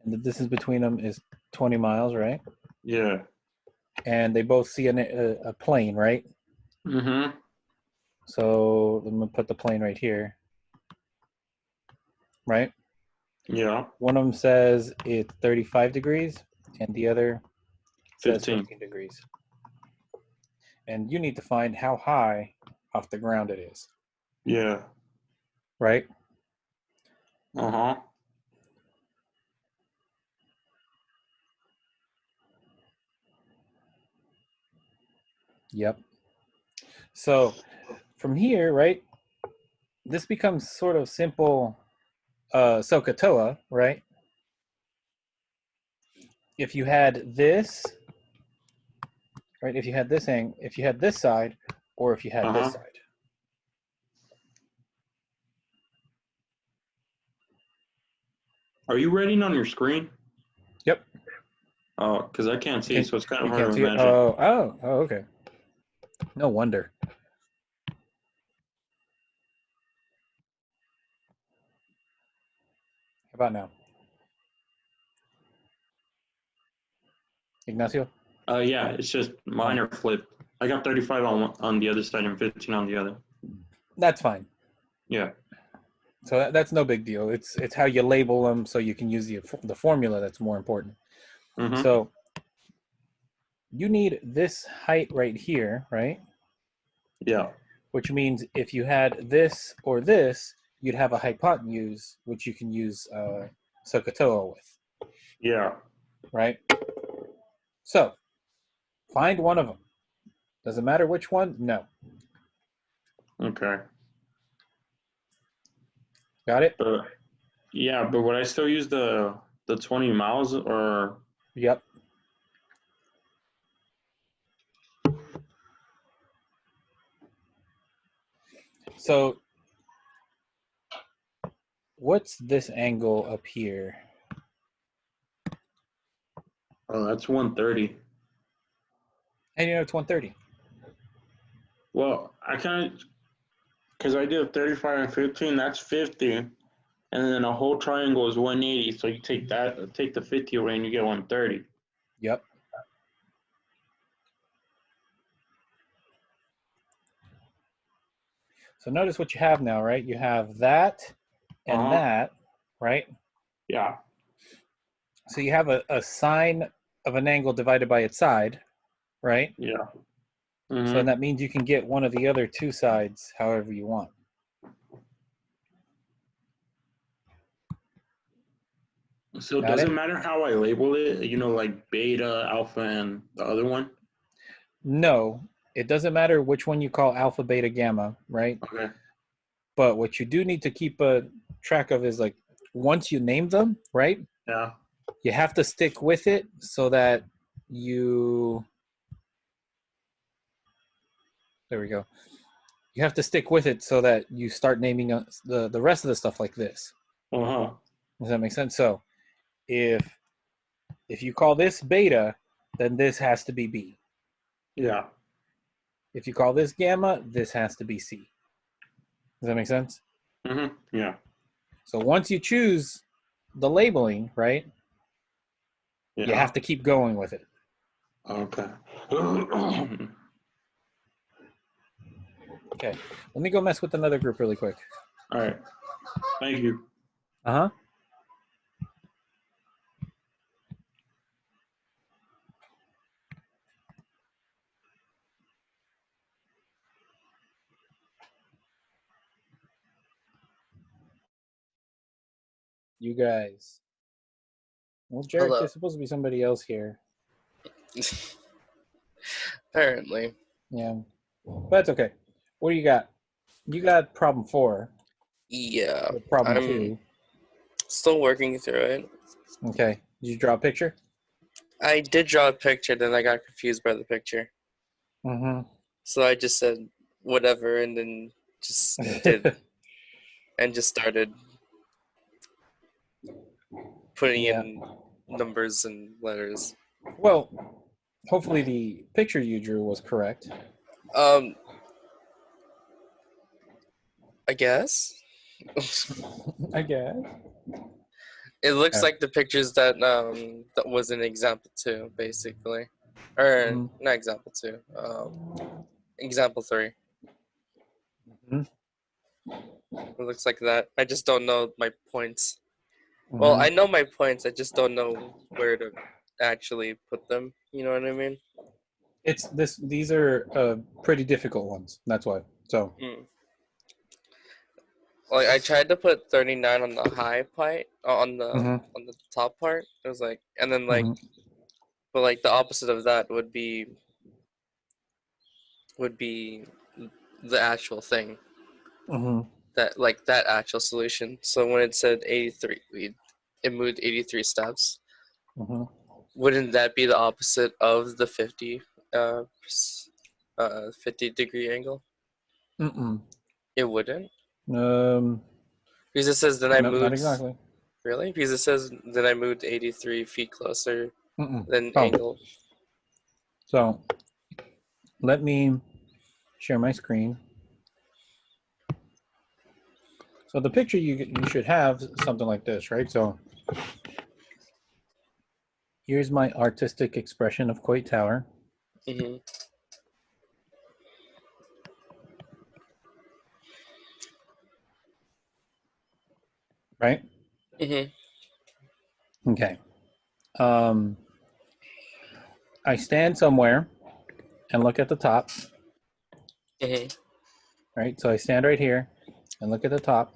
the distance between them is 20 miles, right? Yeah. And they both see a plane, right? Mm-hmm. So I'm gonna put the plane right here, right? Yeah. One of them says it's 35 degrees, and the other says 15. 15 degrees. And you need to find how high off the ground it is, Yeah. right? Uh-huh. Yep. So from here, right, this becomes sort of simple SOHCAHTOA, right? If you had this, right, if you had this side, or if you had this side. Are you reading on your screen? Yep. Oh, because I can't see, so it's kind of You hard can't to see it? imagine. Oh, okay. No wonder. How about now? Ignacio? Yeah, it's just mine are flipped. I got 35 on the other side and 15 on the other. That's fine. Yeah. So that's no big deal. It's how you label them so you can use the formula that's more important. Mm-hmm. So you need this height right here, right? Yeah. Which means if you had this or this, you'd have a hypotenuse, which you can use SOHCAHTOA with, Yeah. right? So find one of them. Doesn't matter which one? No. Okay. Got it? But yeah, but would I still use the 20 miles or? Yep. So what's this angle up here? Oh, that's 130. And you know it's 130. Well, I kind of, because I did 35 and 15, that's 50. And then a whole triangle is 180. So you take the 50 away and you get 130. Yep. So notice what you have now, right? You have that and that, right? Yeah. So you have a sine of an angle divided by its side, right? Yeah. So that means you can get one of the other two sides however you want. So Got does it? it matter how I label it? You know, like beta, alpha, and the other one? No, it doesn't matter which one you call alpha, beta, gamma, right? Okay. But what you do need to keep a track of is like once you name them, right? Yeah. You have to stick with it so that you. There we go. You have to stick with it so that you start naming the rest of the stuff like this. Uh-huh. Does that make sense? So if you call this beta, then this has to be B. Yeah. If you call this gamma, this has to be C. Does that make sense? Yeah. So once you choose the labeling, right, Yeah. you have to keep going with it. Okay. Okay. Let me go mess with another group really quick. All right. Thank you. Uh-huh. You guys. Well, Jarek, Hello. there's supposed to be somebody else here. Apparently. Yeah. But that's okay. What do you got? You got problem 4. Yeah. Or problem I'm 2. still working through it. Okay. Did you draw a picture? I did draw a picture, then I got confused by the picture. Mm-hmm. So I just said whatever and then just did and just started putting Yeah. in numbers and letters. Well, hopefully the picture you drew was correct. I guess. I guess. It looks Yeah. like the pictures that was in example 2, basically. Or not example 2. Example 3. Mhm. It looks like that. I just don't know my points. Mhm. Well, I know my points. I just don't know where to actually put them. You know what I mean? It's this. These are pretty difficult ones. That's why. So. Like I tried to put 39 on the high part, on the Mhm. top part. It was like, and then like, Mhm. but like the opposite of that would be the actual thing. Mhm. That like that actual solution. So when it said 83, it moved 83 steps. Mhm. Wouldn't that be the opposite of the 50 50-degree angle? Mm-mm. It wouldn't. Um. Because it says then I No, not moved. exactly. Really? Because it says then I moved 83 feet closer Mm-mm. than Oh. angle. So let me share my screen. So the picture you should have something like this, right? So here's my artistic expression of Coit Tower. Mm-hmm. Right? Mm-hmm. Okay. I stand somewhere and look at the top. Mm-hmm. Right? So I stand right here and look at the top.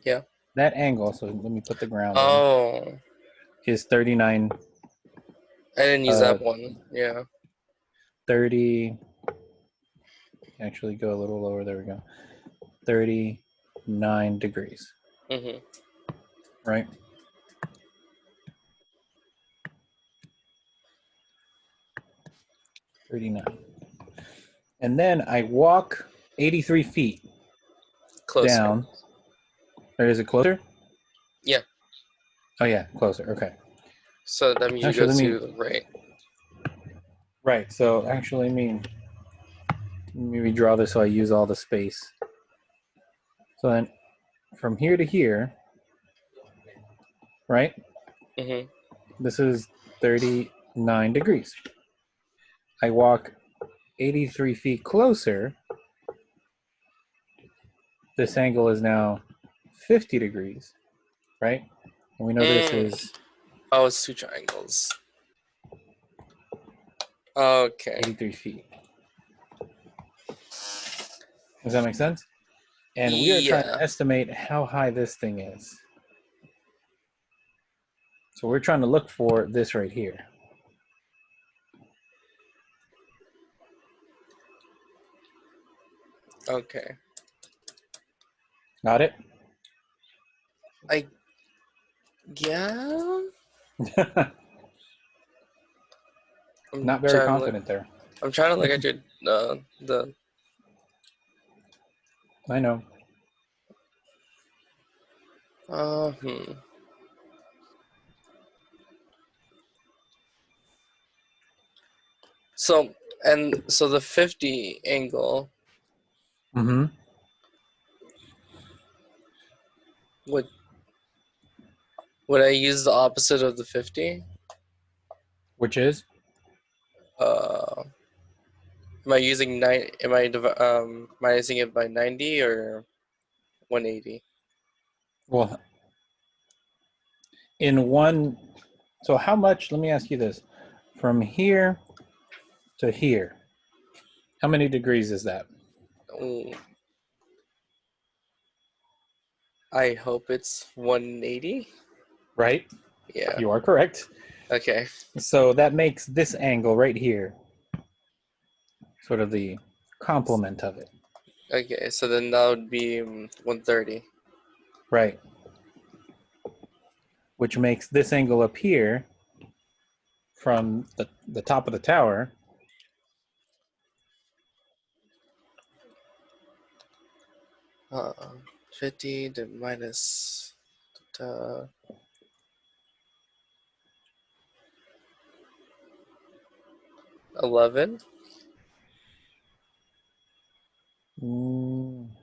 Yeah. That angle, so let me put the ground Oh. is 39. I didn't use that one. Yeah. 30. Actually, go a little lower. There we go. 39 degrees. Mhm. right? $39. And then I walk 83 feet Closer. down. Or is it closer? Yeah. Oh yeah, closer. Okay. So that means you Actually, go let me- to the right. Right. So actually, let me redraw this so I use all the space. So then, from here to here, right? Mhm. This is 39 degrees. I walk 83 feet closer. This angle is now 50 degrees, right? And we know this is Oh, it's two triangles. Okay. 83 feet. Does that make sense? And we are trying to Yeah. estimate how high this thing is. So we're trying to look for this right here. Okay. Got it? Yeah. I'm Not very trying to confident there. I'm trying to look at your the. I know. Hmm. So the 50 angle Mm-hmm. would I use the opposite of the 50? Which is? Am I using minusing it by 90 or 180? Well, in one, so how much, let me ask you this. From here to here, how many degrees is that? Ooh. I hope it's 180. Right? Yeah. You are correct. Okay. So that makes this angle right here sort of the complement of it. Okay. So then that would be 130. Right. Which makes this angle up here from the top of the tower 50 to minus 11.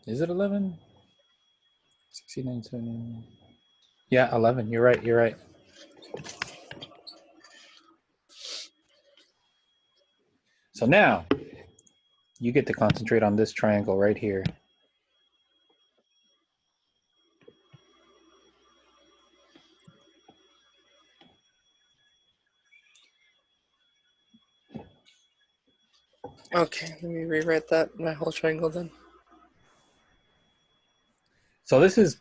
Is it 11? 69, 70. Yeah, 11. You're right. You're right. So now you get to concentrate on this triangle right here. Okay, let me rewrite that my whole triangle then. So this is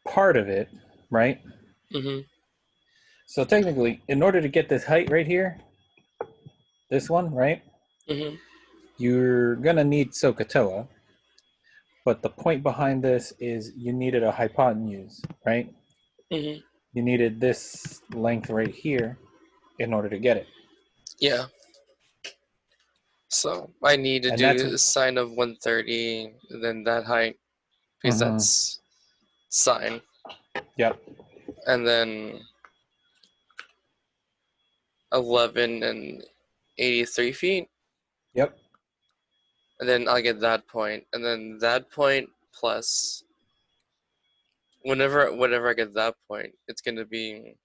part of it, right? Mm-hmm. So technically, in order to get this height right here, this one, right? Mm-hmm. You're gonna need SOHCAHTOA, but the point behind this is you needed a hypotenuse, right? Mm-hmm. You needed this length right here in order to get it. Yeah. So I need to And do that's a sine of 130, then that height, because Mhm. that's sine, Yep. and then 11 and 83 feet, Yep. and then I'll get that point, and then that point plus whenever I get that point, it's gonna be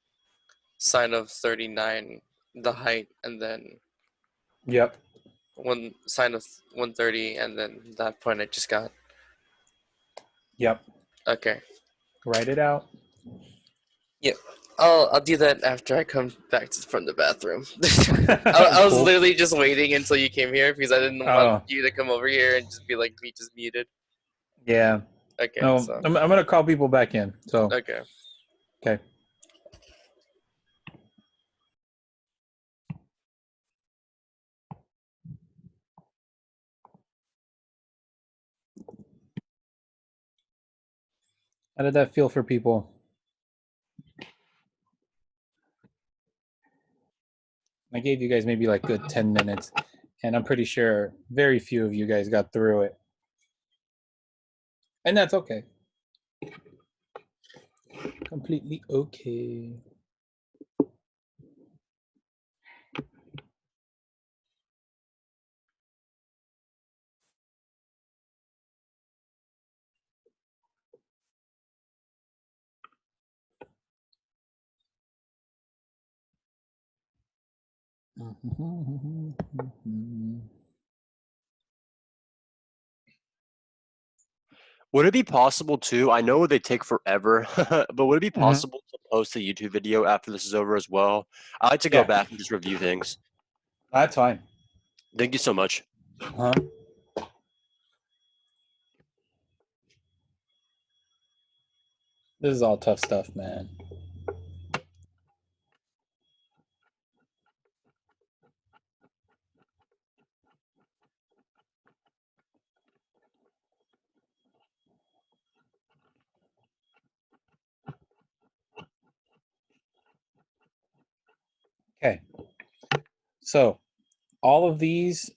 sine of 39, the height, and then Yep. one sine of 130, and then that point I just got. Yep. Okay. Write it out. Yep. I'll do that after I come back from the bathroom. I was Cool. literally just waiting until you came here because I didn't want Oh, you to come over here and just be like me just muted. yeah. Okay, No, so I'm gonna call people back in. So, okay. okay. How did that feel for people? I gave you guys maybe like good 10 minutes, and I'm pretty sure very few of you guys got through it. And that's okay. Completely okay. Would it be possible too? I know they take forever, but would it be Mhm. possible to post a YouTube video after this is over as well? I like to go Yeah. back and just review things. That's fine. Thank you so much. Huh? This is all tough stuff, man. Okay. So all of these,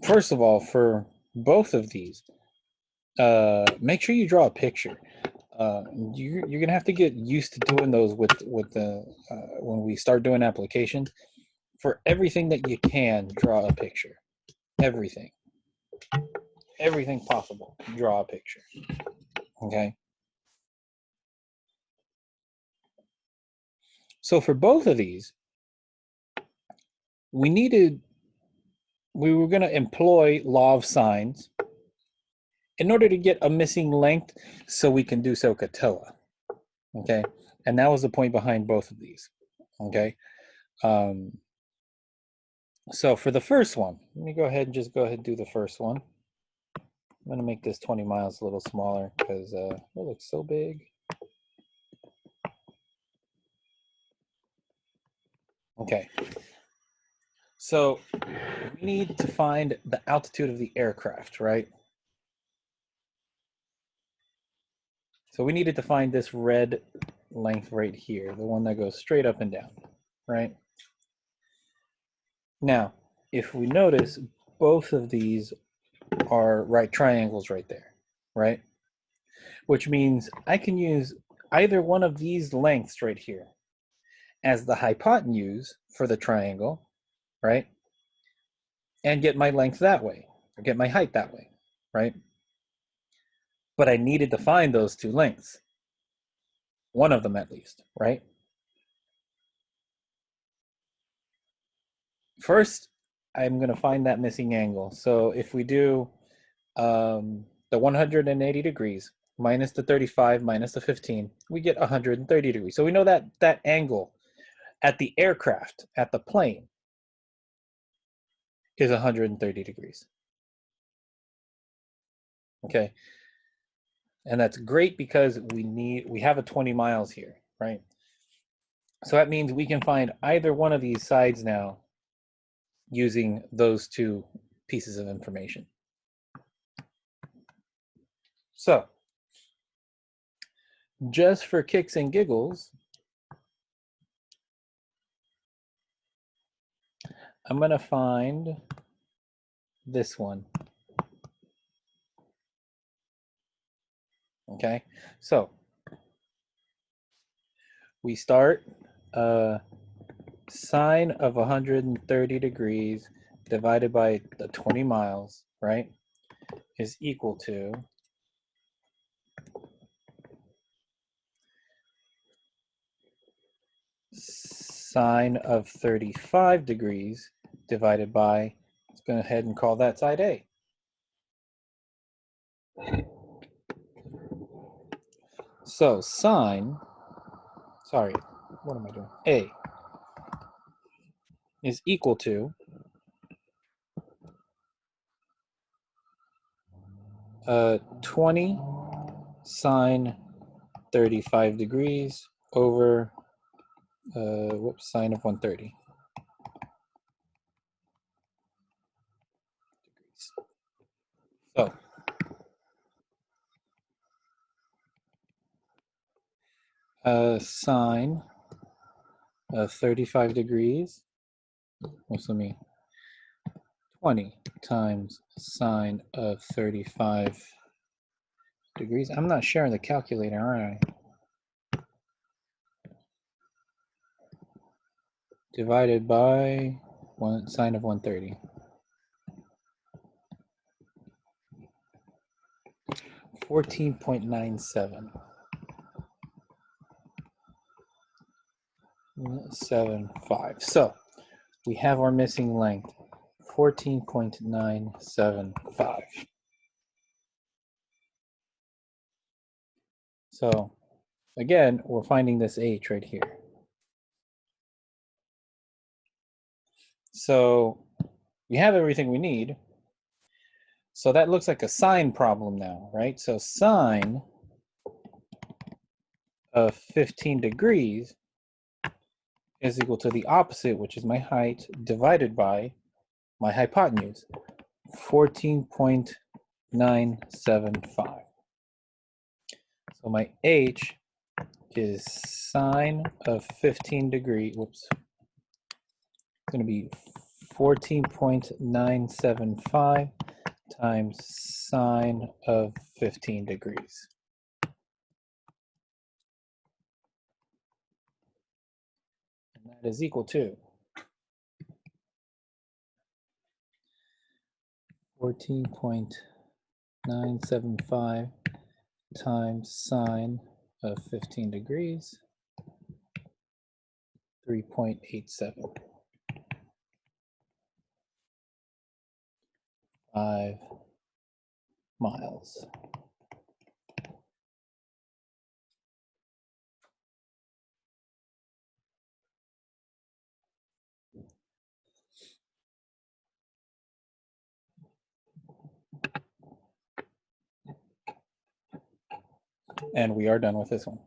first of all, for both of these, make sure you draw a picture. You're gonna have to get used to doing those with the when we start doing applications. For everything that you can, draw a picture. Everything possible, draw a picture. Okay. So for both of these, we were going to employ law of sines in order to get a missing length so we can do SOHCAHTOA. Okay. And that was the point behind both of these. Okay. So for the first one, let me go ahead and do the first one. I'm going to make this 20 miles a little smaller because it looks so big. Okay. So we need to find the altitude of the aircraft, right? So we needed to find this red length right here, the one that goes straight up and down, right? Now, if we notice, both of these are right triangles right there, right? Which means I can use either one of these lengths right here as the hypotenuse for the triangle, right? And get my length that way, or get my height that way, right? But I needed to find those two lengths, one of them at least, right? First, I'm going to find that missing angle. So if we do the 180 degrees minus the 35 minus the 15, we get 130 degrees. So we know that that angle at the aircraft, at the plane, is 130 degrees. Okay. And that's great because we have a 20 miles here, right? So that means we can find either one of these sides now using those two pieces of information. So just for kicks and giggles, I'm going to find this one. Okay, so we start sine of 130 degrees divided by the 20 miles, right, is equal to sine of 35 degrees divided by, let's go ahead and call that side A. So sine, sorry, what am I doing? A is equal to 20 sine 35 degrees over sine of 130 degrees. So Sine of 35 degrees. What's that mean? 20 times sine of 35 degrees. I'm not sharing the calculator, aren't I? Divided by sine of 130. 14.97. 75. So we have our missing length, 14.975. So again, we're finding this h right here. So we have everything we need. So that looks like a sine problem now, right? So sine of 15 degrees is equal to the opposite, which is my height, divided by my hypotenuse, 14.975. So my h is sine of 15 degrees, whoops, it's going to be 14.975 times sine of 15 degrees. And that is equal to 14.975 times sine of 15 degrees, 3.87. 5 miles. And we are done with this one.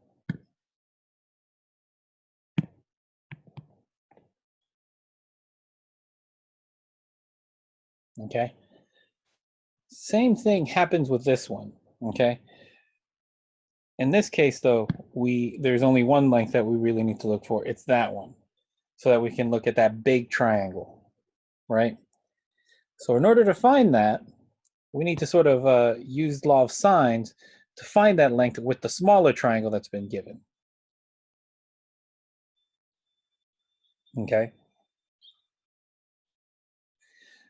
Okay. Same thing happens with this one. Okay. In this case, though, there's only one length that we really need to look for. It's that one, so that we can look at that big triangle, right? So in order to find that, we need to sort of use law of sines to find that length with the smaller triangle that's been given. Okay.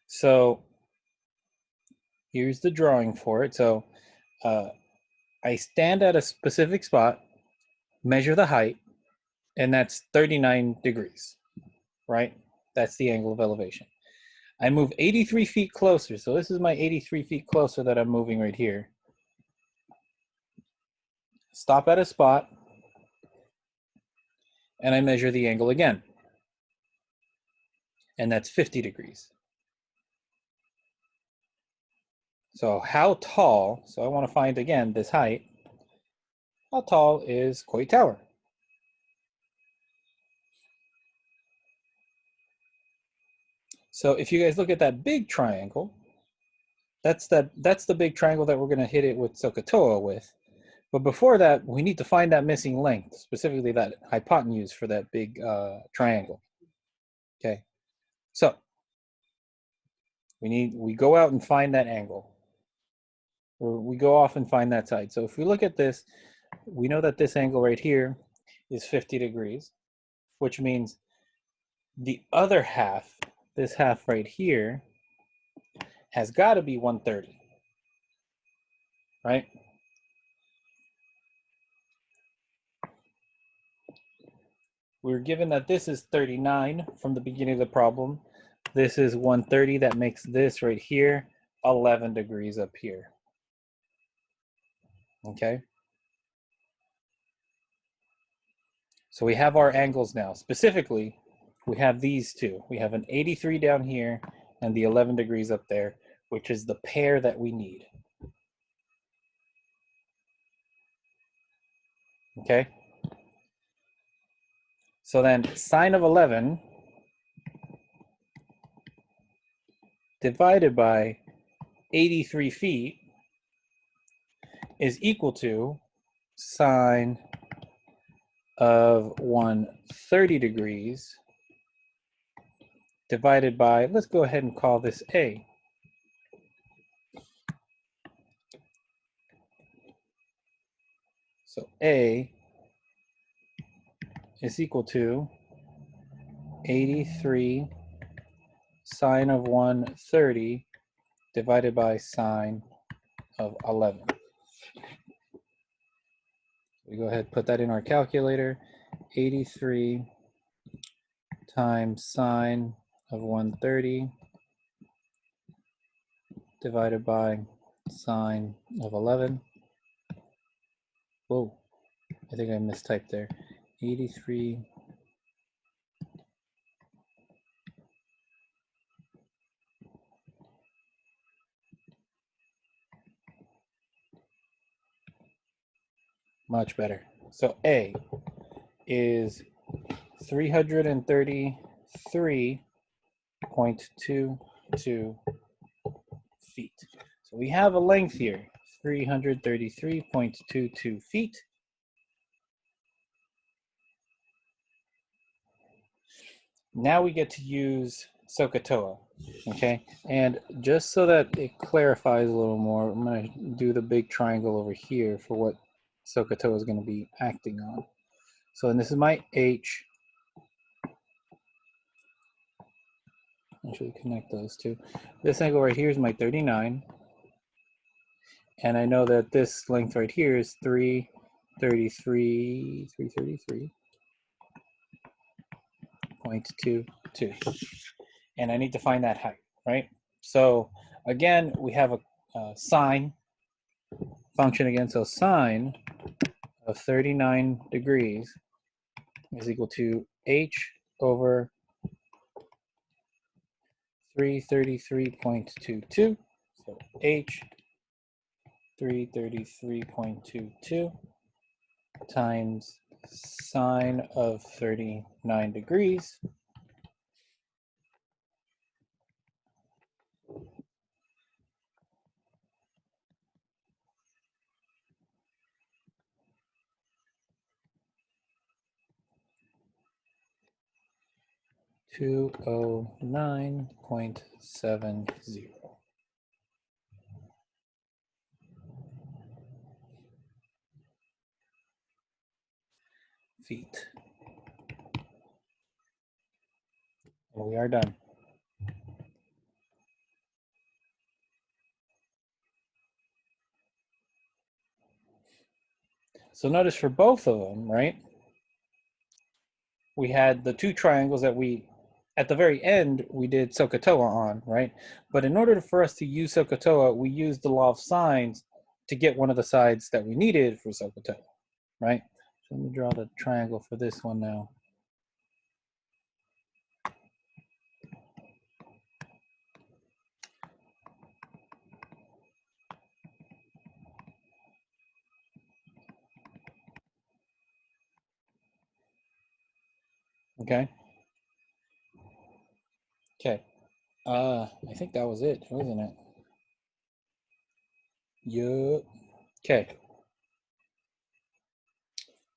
So here's the drawing for it. So I stand at a specific spot, measure the height, and that's 39 degrees, right? That's the angle of elevation. I move 83 feet closer. So this is my 83 feet closer that I'm moving right here. Stop at a spot, and I measure the angle again. And that's 50 degrees. So how tall, so I want to find again this height, how tall is Coit Tower? So if you guys look at that big triangle, that's the big triangle that we're going to hit it with SOHCAHTOA with. But before that, we need to find that missing length, specifically that hypotenuse for that big triangle. Okay, so we go out and find that angle. Or we go off and find that side. So if we look at this, we know that this angle right here is 50 degrees, which means the other half, this half right here, has got to be 130, right? We're given that this is 39 from the beginning of the problem. This is 130. That makes this right here 11 degrees up here. Okay. So we have our angles now. Specifically, we have these two. We have an 83 down here and the 11 degrees up there, which is the pair that we need. Okay. So then sine of 11 divided by 83 feet is equal to sine of 130 degrees divided by, let's go ahead and call this A. So A is equal to 83 sine of 130 divided by sine of 11. We go ahead and put that in our calculator. 83 times sine of 130 divided by sine of 11. Whoa, I think I mistyped there. 83 much better. So A is 333.22 feet. So we have a length here, 333.22 feet. Now we get to use SOHCAHTOA, okay? And just so that it clarifies a little more, I'm going to do the big triangle over here for what SOHCAHTOA is going to be acting on. So, and this is my H. Actually connect those two. This angle right here is my 39. And I know that this length right here is 333.22. And I need to find that height, right? So again, we have a sine function again. So sine of 39 degrees is equal to h over 333.22. So h 333.22 times sine of 39 degrees. $209.70 feet. And we are done. So notice for both of them, right? We had the two triangles that we, at the very end, we did SOHCAHTOA on, right? But in order for us to use SOHCAHTOA, we used the law of sines to get one of the sides that we needed for SOHCAHTOA, right? So let me draw the triangle for this one now. Okay. Okay. I think that was it, wasn't it? Yup. Okay.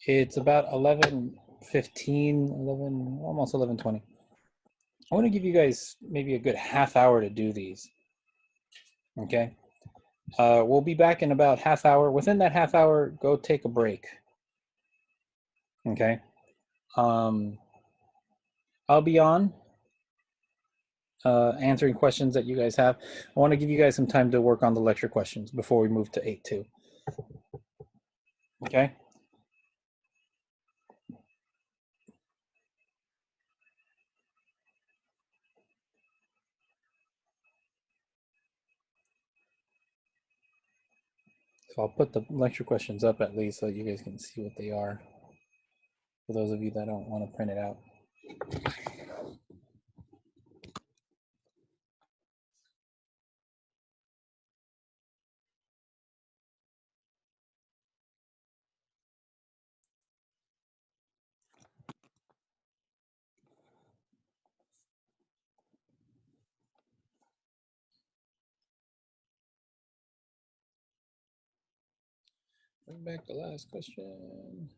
It's about 11:15, 11, almost 11:20. I want to give you guys maybe a good half hour to do these. Okay. We'll be back in about half hour. Within that half hour, go take a break. Okay. I'll be on answering questions that you guys have. I want to give you guys some time to work on the lecture questions before we move to 8.2. Okay. So I'll put the lecture questions up at least so you guys can see what they are, for those of you that don't want to print it out. Bring back the last question.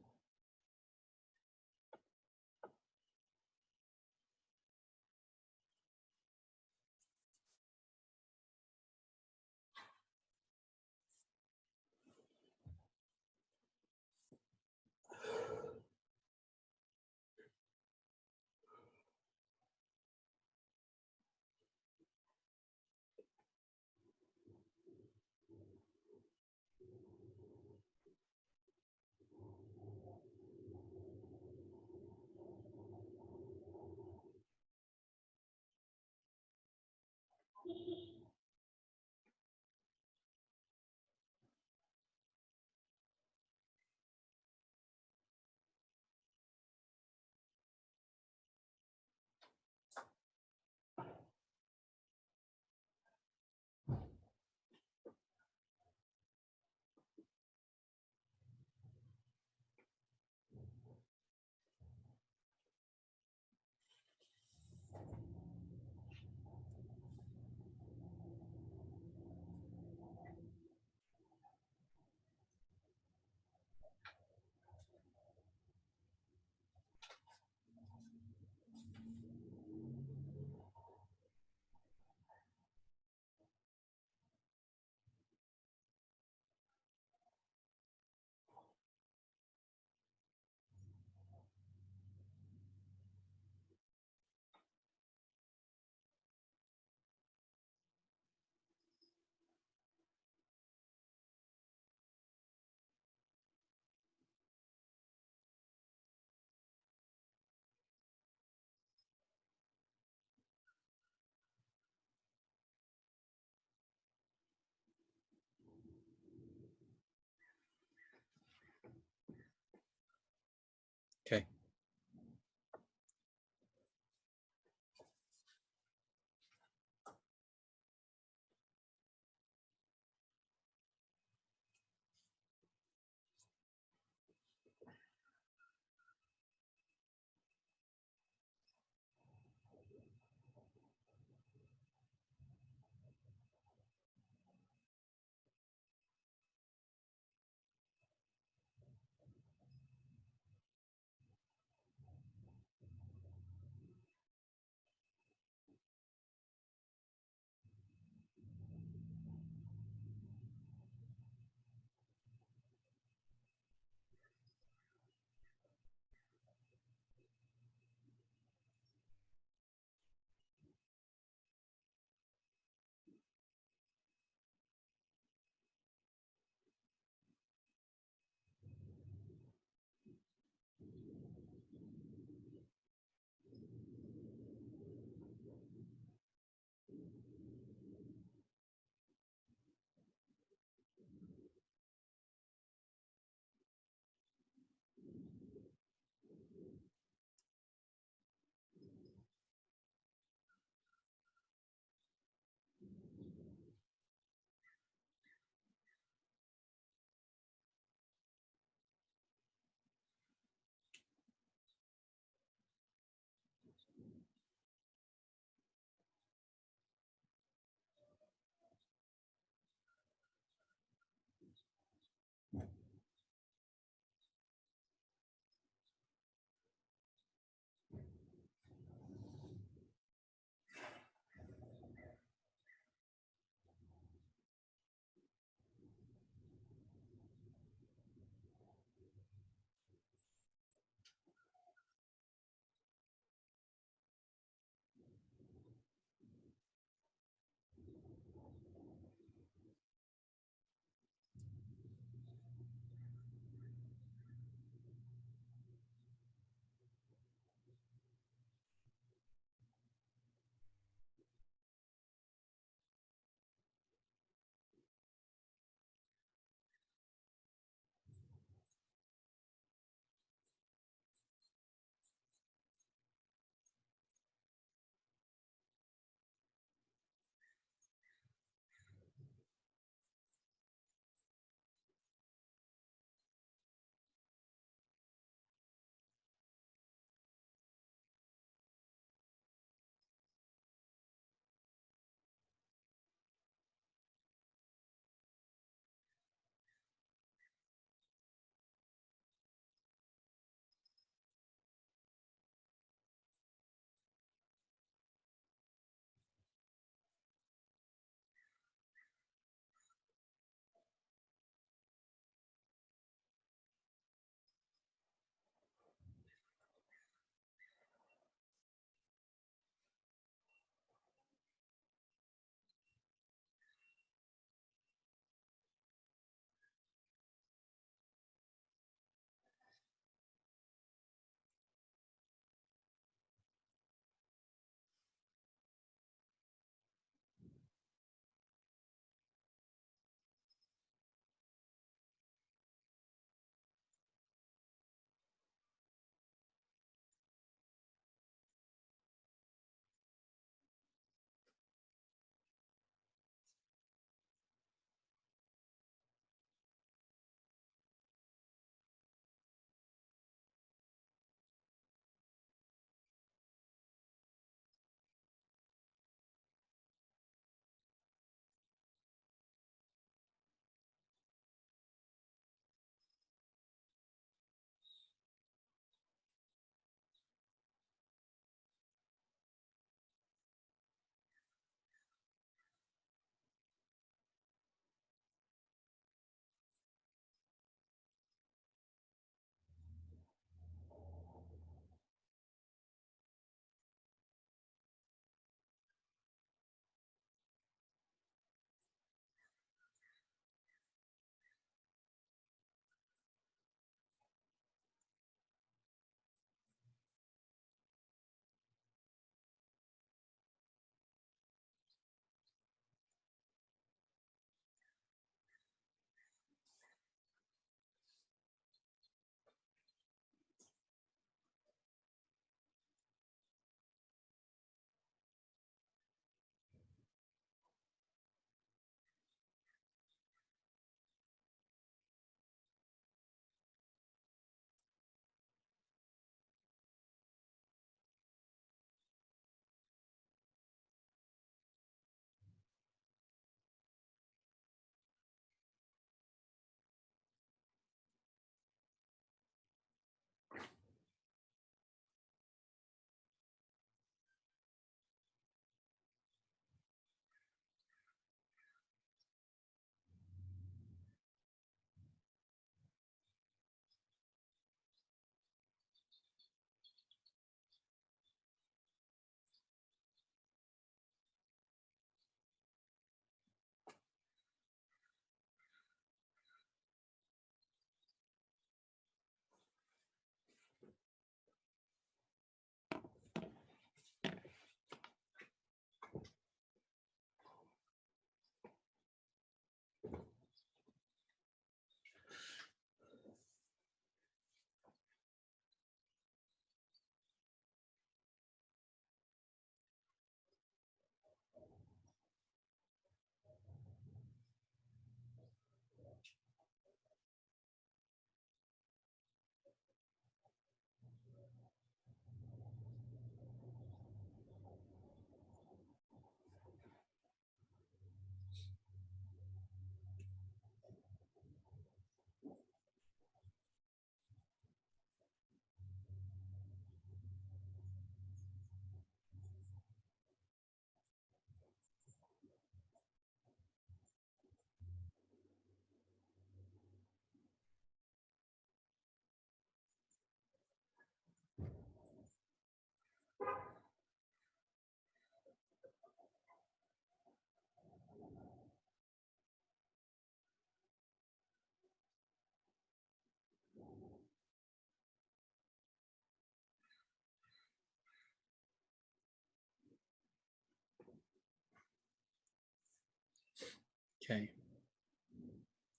Okay.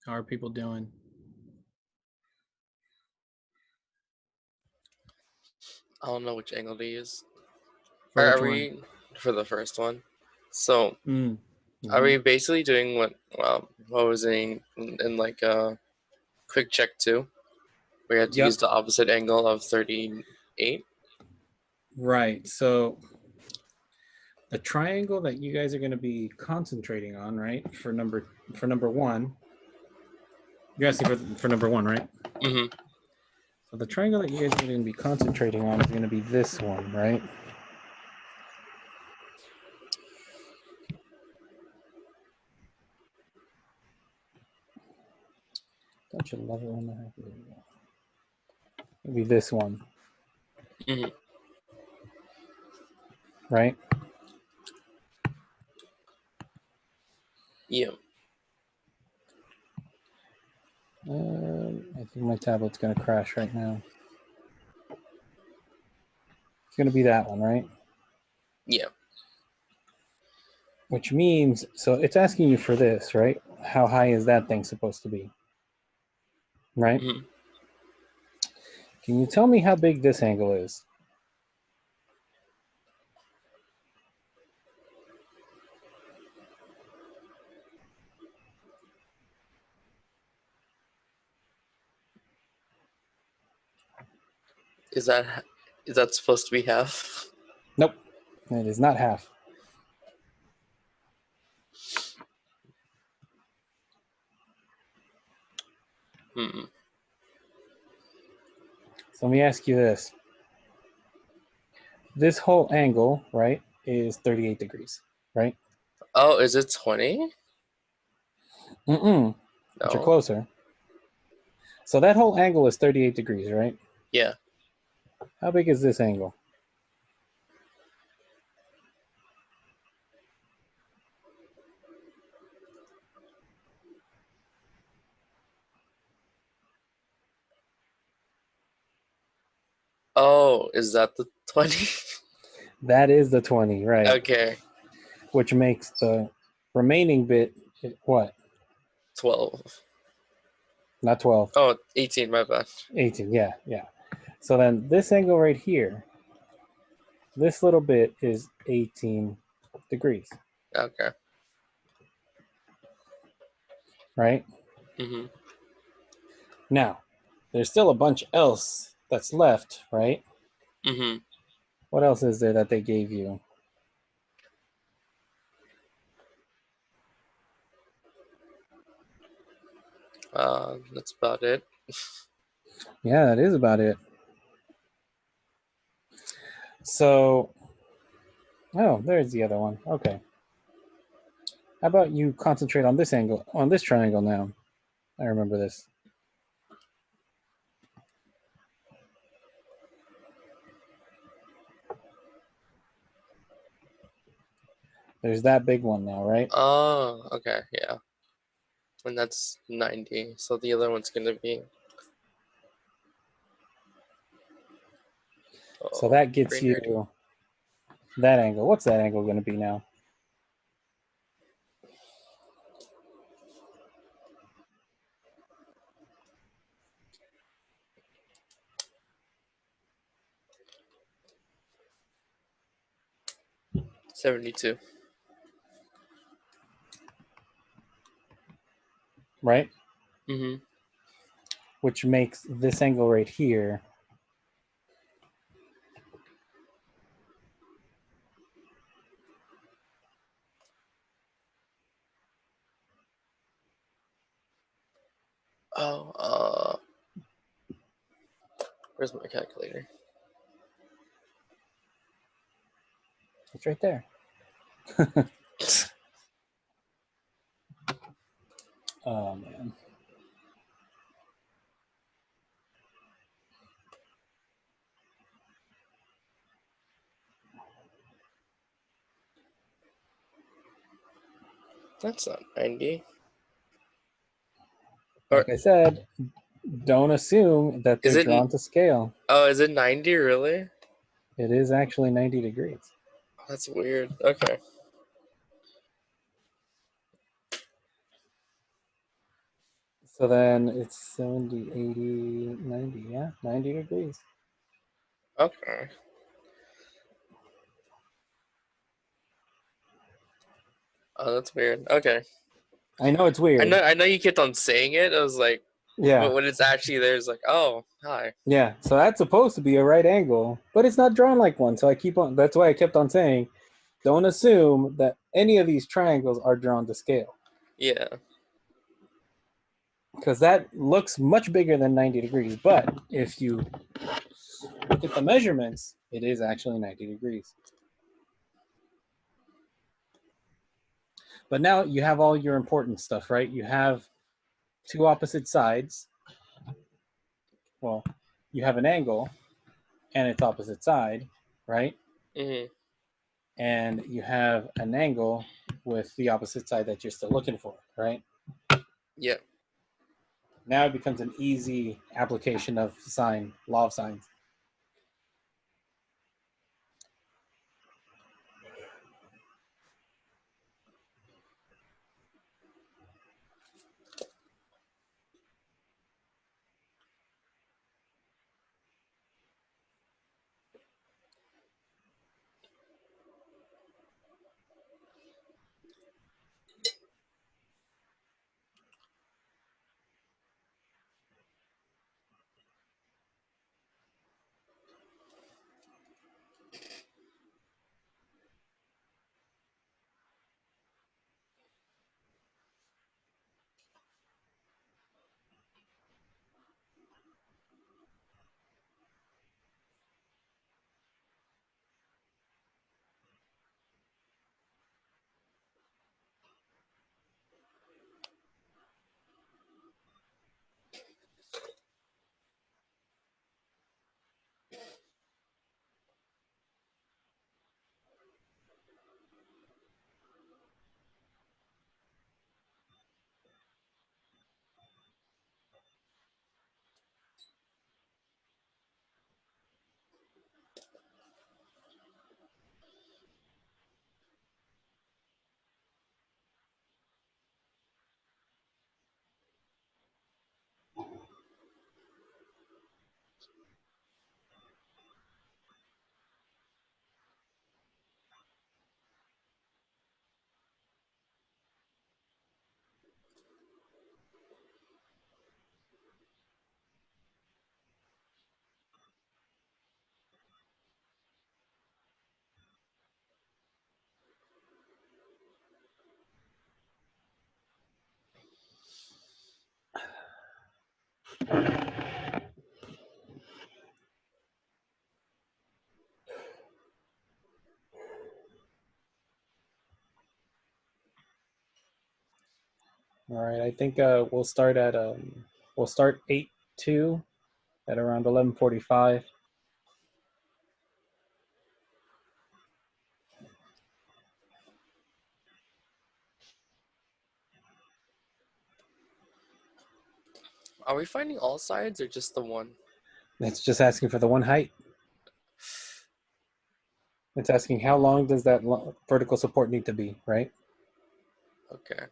How are people doing? I don't know which angle to use. For which Are one? we for the first one? So Mm. are we basically doing what was in like a quick check two? We had to Yep. use the opposite angle of 38. Right. So the triangle that you guys are going to be concentrating on, right? For number one. You're asking for number one, right? Mm-hmm. So the triangle that you guys are going to be concentrating on is going to be this one, right? Don't you love it when that happens? It'll be this one, Mm-hmm. right? Yeah. I think my tablet's going to crash right now. It's going to be that one, right? Yeah. Which means, so it's asking you for this, right? How high is that thing supposed to be? Right? Mm-hmm. Can you tell me how big this angle is? Is that supposed to be half? Nope. It is not half. Hmm. So let me ask you this. This whole angle, right, is 38 degrees, right? Oh, is it 20? Mm-mm. But you're No. closer. So that whole angle is 38 degrees, right? Yeah. How big is this angle? Oh, is that the 20? That is the 20, right? Okay. Which makes the remaining bit, what? 12. Not 12. Oh, 18, my bad. 18, yeah. So then this angle right here, this little bit is 18 degrees, Okay. right? Mm-hmm. Now, there's still a bunch else that's left, right? Mm-hmm. What else is there that they gave you? That's about it. Yeah, that is about it. So, oh, there's the other one. Okay. How about you concentrate on this angle, on this triangle now? I remember this. There's that big one now, right? Oh, okay, yeah. And that's 90. So the other one's gonna be So that gets 390. you that angle. What's that angle going to be now? $72. Right? Mm-hmm. Which makes this angle right here Oh, where's my calculator? it's right there. Oh man. That's not 90. Like I said, don't assume that Is they're it? drawn to scale. Oh, is it 90 really? It is actually 90 degrees. That's weird. Okay. So then it's 70, 80, 90. Yeah, 90 degrees. Okay. Oh, that's weird. Okay. I know it's weird. I know you kept on saying it. I was like, Yeah. but when it's actually there, it's like, oh, hi. Yeah. So that's supposed to be a right angle, but it's not drawn like one. So I keep on, that's why I kept on saying, don't assume that any of these triangles are drawn to scale, Yeah. because that looks much bigger than 90 degrees. But if you look at the measurements, it is actually 90 degrees. But now you have all your important stuff, right? You have two opposite sides. Well, you have an angle and its opposite side, right? Mhm. And you have an angle with the opposite side that you're still looking for, right? Yeah. Now it becomes an easy application of sine, law of sines. All right, I think we'll start 8-2 at around 11:45. Are we finding all sides or just the one? It's just asking for the one height. It's asking how long does that vertical support need to be, right? Okay.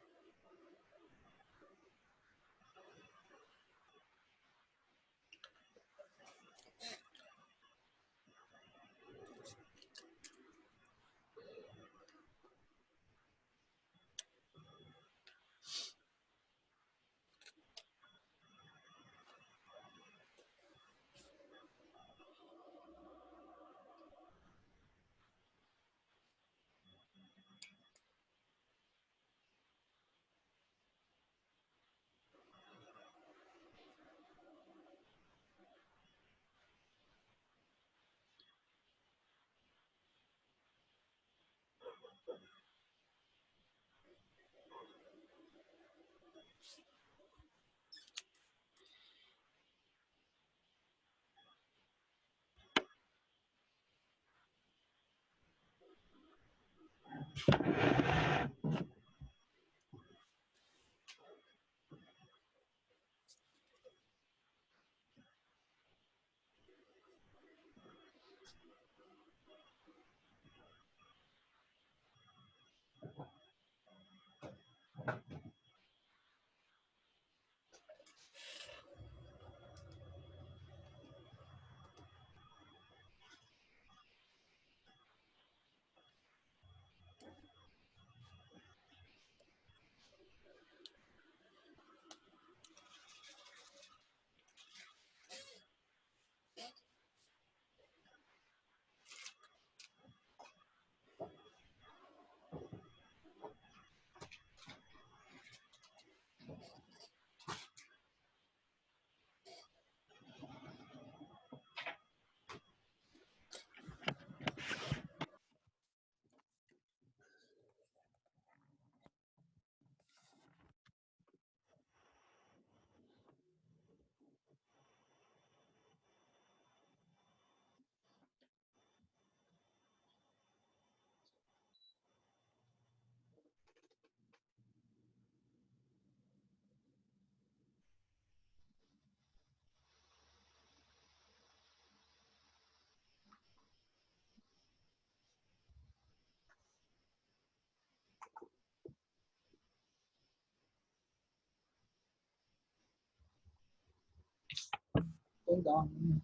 Hold on.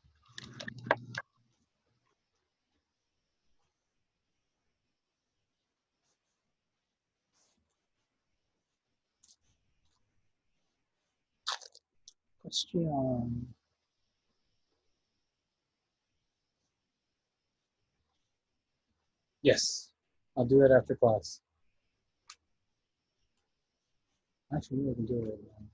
Question. Yes, I'll do that after class. Actually, maybe I can do it right now.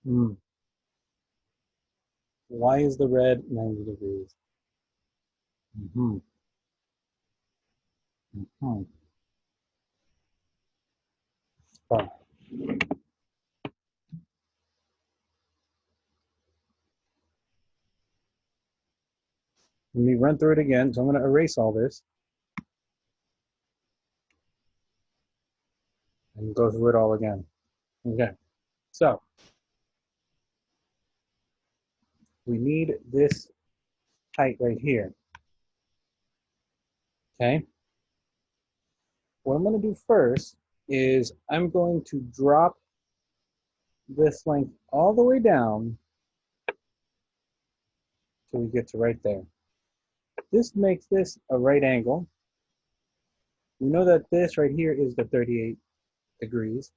Hmm. Why is the red 90 degrees? Mm-hmm. Mm-hmm. Oh. Let me run through it again. So I'm going to erase all this and go through it all again. Okay. So we need this height right here. Okay. What I'm going to do first is I'm going to drop this length all the way down till we get to right there. This makes this a right angle. We know that this right here is the 38 degrees,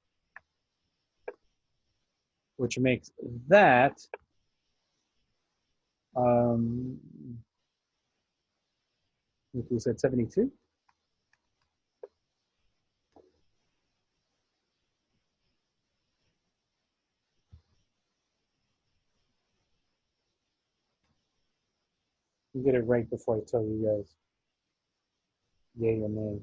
which makes that we said 72. You get it right before I tell you guys yay or nay.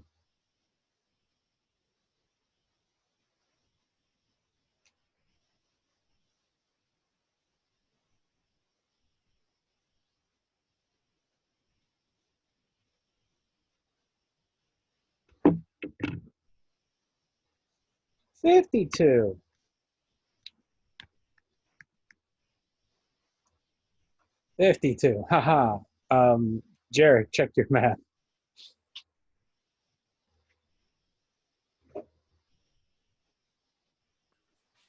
$52. $52. Haha. Jared, check your math.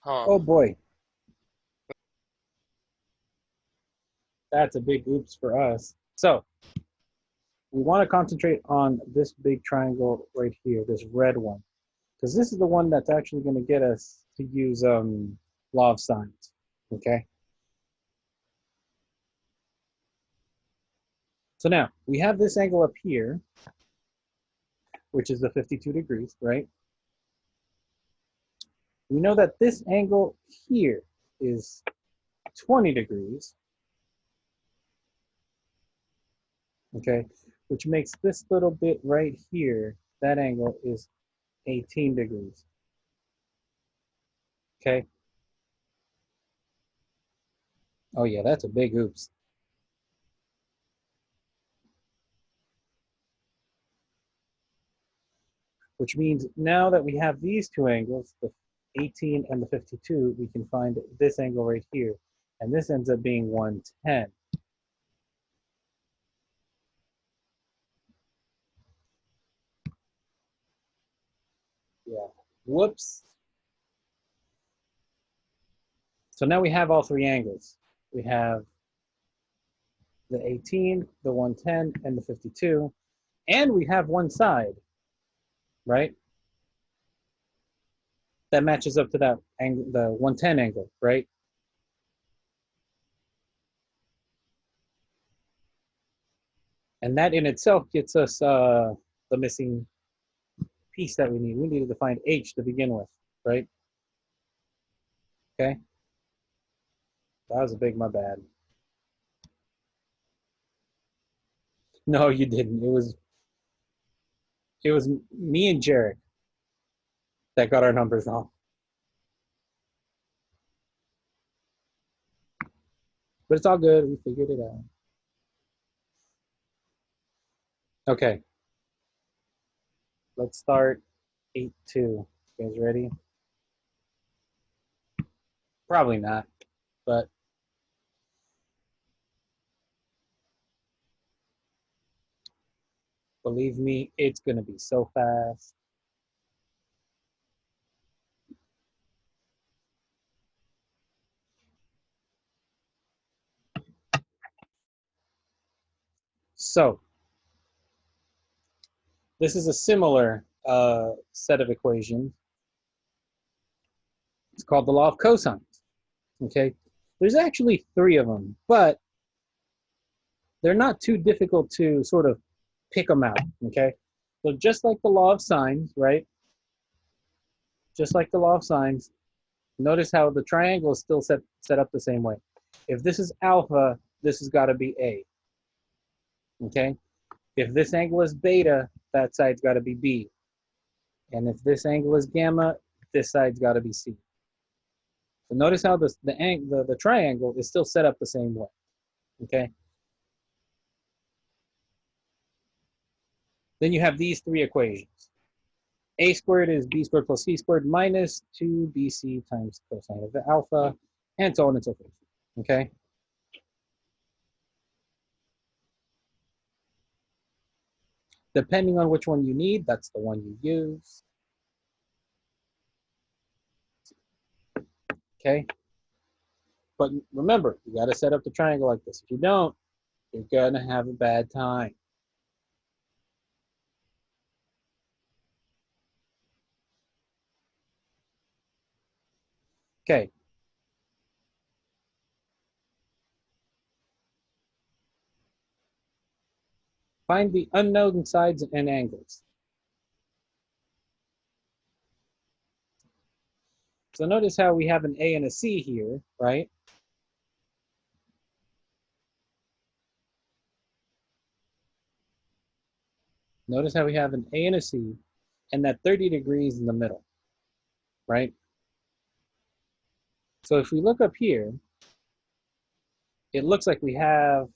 Huh. Oh boy. That's a big oops for us. So we want to concentrate on this big triangle right here, this red one, because this is the one that's actually going to get us to use law of sines. Okay. So now we have this angle up here, which is the 52 degrees, right? We know that this angle here is 20 degrees, okay? Which makes this little bit right here, that angle is 18 degrees, okay? Oh yeah, that's a big oops. Which means now that we have these two angles, the 18 and the 52, we can find this angle right here, And this ends up being 110. Yeah. Whoops. So now we have all three angles. We have the 18, the 110, and the 52. And we have one side, right? That matches up to that angle, the 110 angle, right? And that in itself gets us the missing piece that we need. We needed to find H to begin with, right? Okay. That was a big my bad. No, you didn't. It was me and Jarek that got our numbers wrong. But it's all good. We figured it out. Okay. Let's start 8-2. You guys ready? Probably not, but believe me, it's going to be so fast. So this is a similar set of equations. It's called the law of cosines. Okay, there's actually 3 of them, but they're not too difficult to sort of pick them out. Okay, so just like the law of sines, right? Just like the law of sines, notice how the triangle is still set up the same way. If this is alpha, this has got to be A. Okay, if this angle is beta, that side's got to be B. And if this angle is gamma, this side's got to be C. So notice how the triangle is still set up the same way. Okay. Then you have these 3 equations. A squared is B squared plus C squared minus 2BC times cosine of the alpha, and so on and so forth. Okay. Depending on which one you need, that's the one you use. Okay. But remember, you got to set up the triangle like this. If you don't, you're going to have a bad time. Okay. Find the unknown sides and angles. So notice how we have an A and a C here, right? Notice how we have an A and a C, and that 30 degrees in the middle, right? So if we look up here, it looks like we have,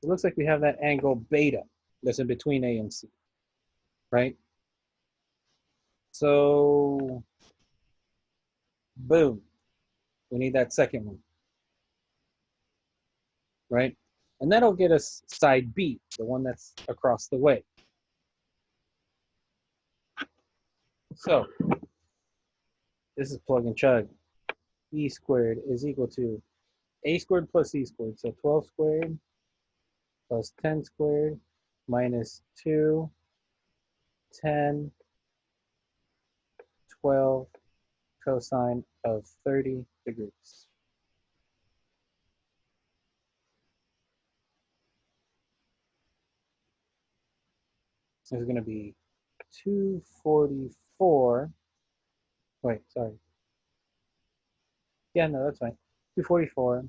that angle beta that's in between A and C, right? So, boom, we need that second one, right? And that'll get us side B, the one that's across the way. So, this is plug and chug. E squared is equal to A squared plus C squared. So 12 squared plus 10 squared minus 2, 10, 12 cosine of 30 degrees. This is going to be 244. Wait, sorry. Yeah, no, that's fine. 244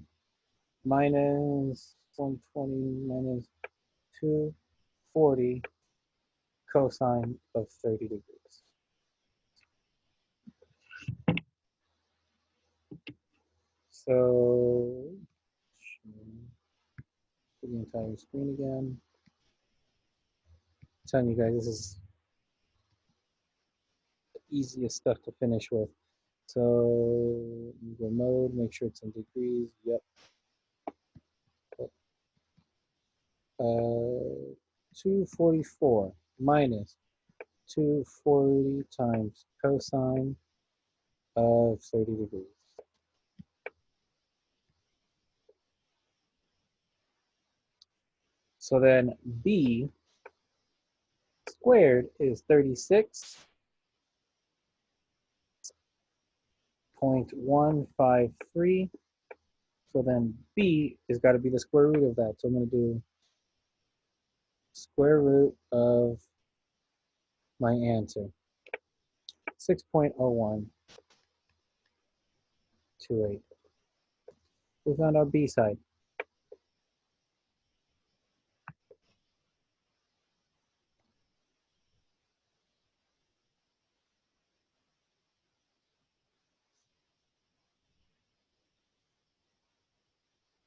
minus 120 minus 240 cosine of 30 degrees. So, the entire screen again. I'm telling you guys, this is easiest stuff to finish with. So go mode, make sure it's in degrees. Yep. 244 minus 240 times cosine of 30 degrees. So then b squared is 36.153. So then b has got to be the square root of that. So I'm going to do square root of my answer, 6.0128. We found our b side.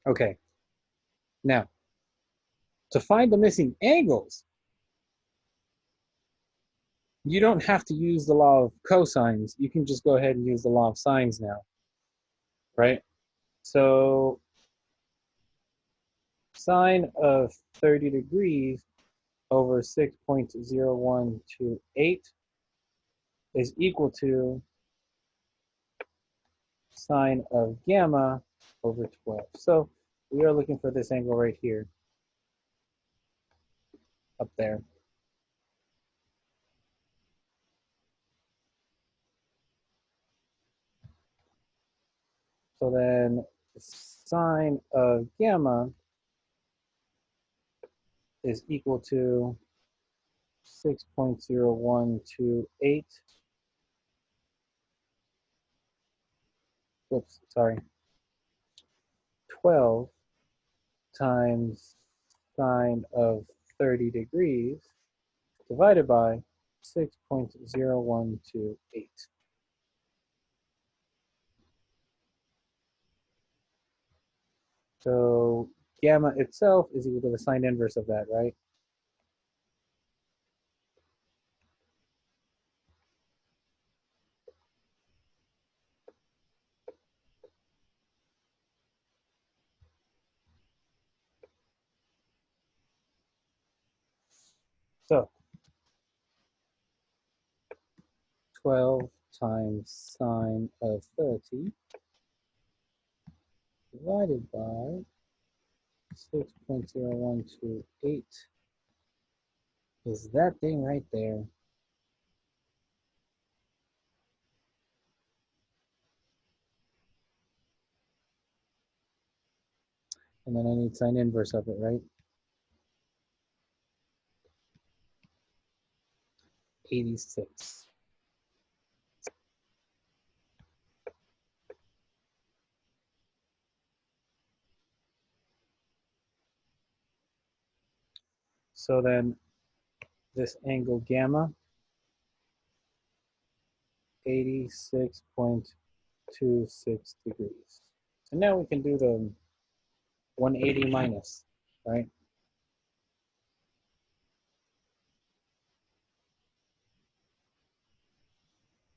Okay, now to find the missing angles, you don't have to use the law of cosines. You can just go ahead and use the law of sines now, right? So sine of 30 degrees over 6.0128 is equal to sine of gamma over 12. So we are looking for this angle right here, up there. So then sine of gamma is equal to 6.0128. Whoops, sorry. 12 times sine of 30 degrees divided by 6.0128. So gamma itself is equal to the sine inverse of that, right? So 12 times sine of 30 divided by 6.0128 is that thing right there. And then I need sine inverse of it, right? 86. So then this angle gamma, 86.26 degrees. And now we can do the 180 minus, right?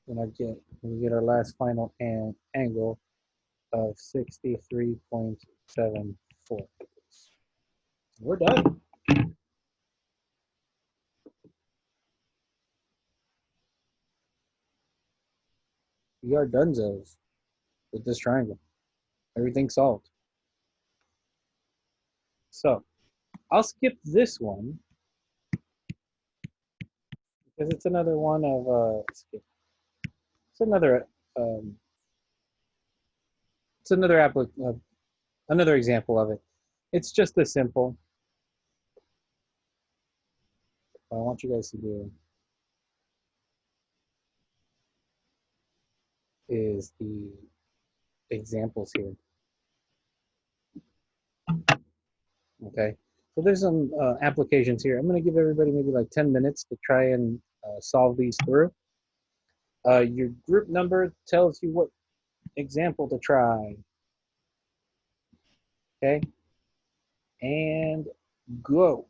And we get our last final angle of 63.74 degrees. We're done. We are donezos with this triangle. Everything's solved. So I'll skip this one because it's another one of it's another another example of it. It's just as simple. What I want you guys to do is the examples here. Okay, so there's some applications here. I'm going to give everybody maybe like 10 minutes to try and solve these through. Your group number tells you what example to try. Okay, and go.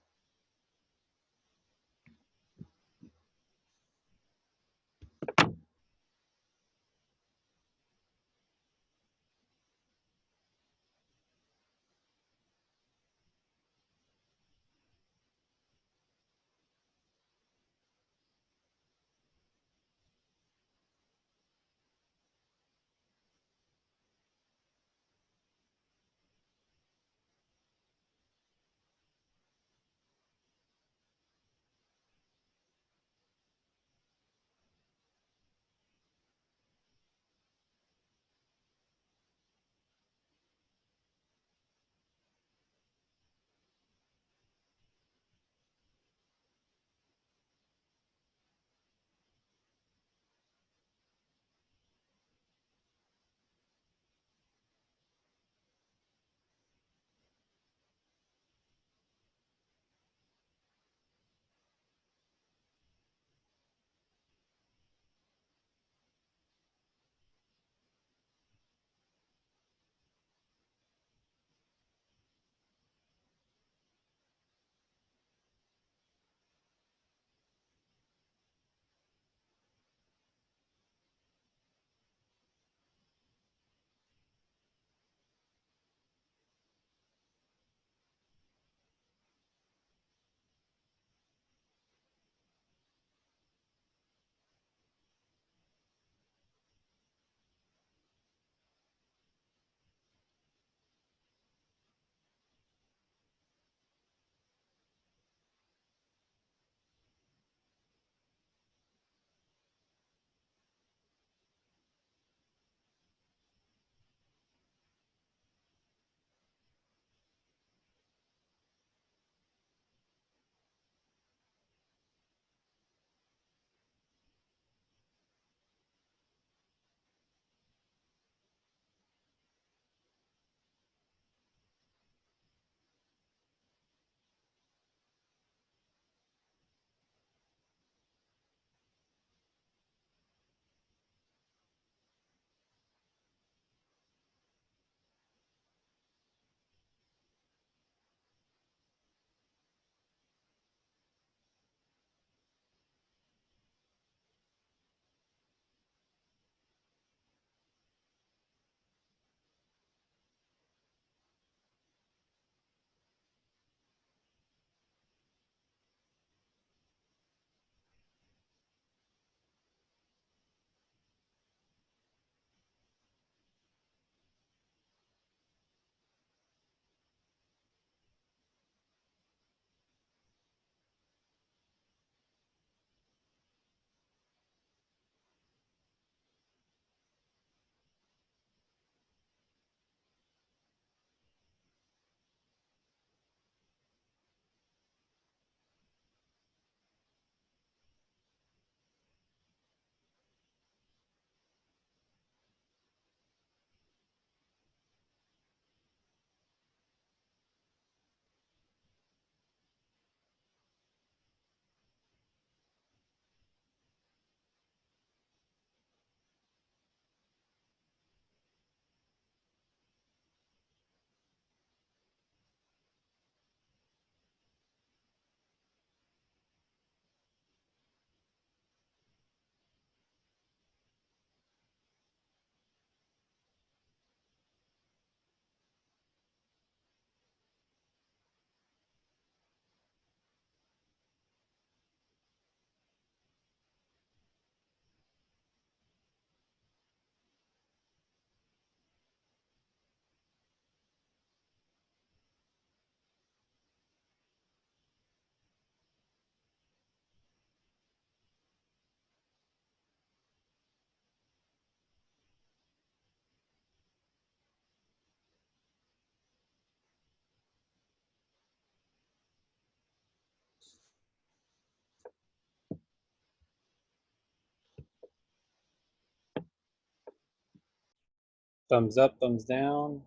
Thumbs up, thumbs down,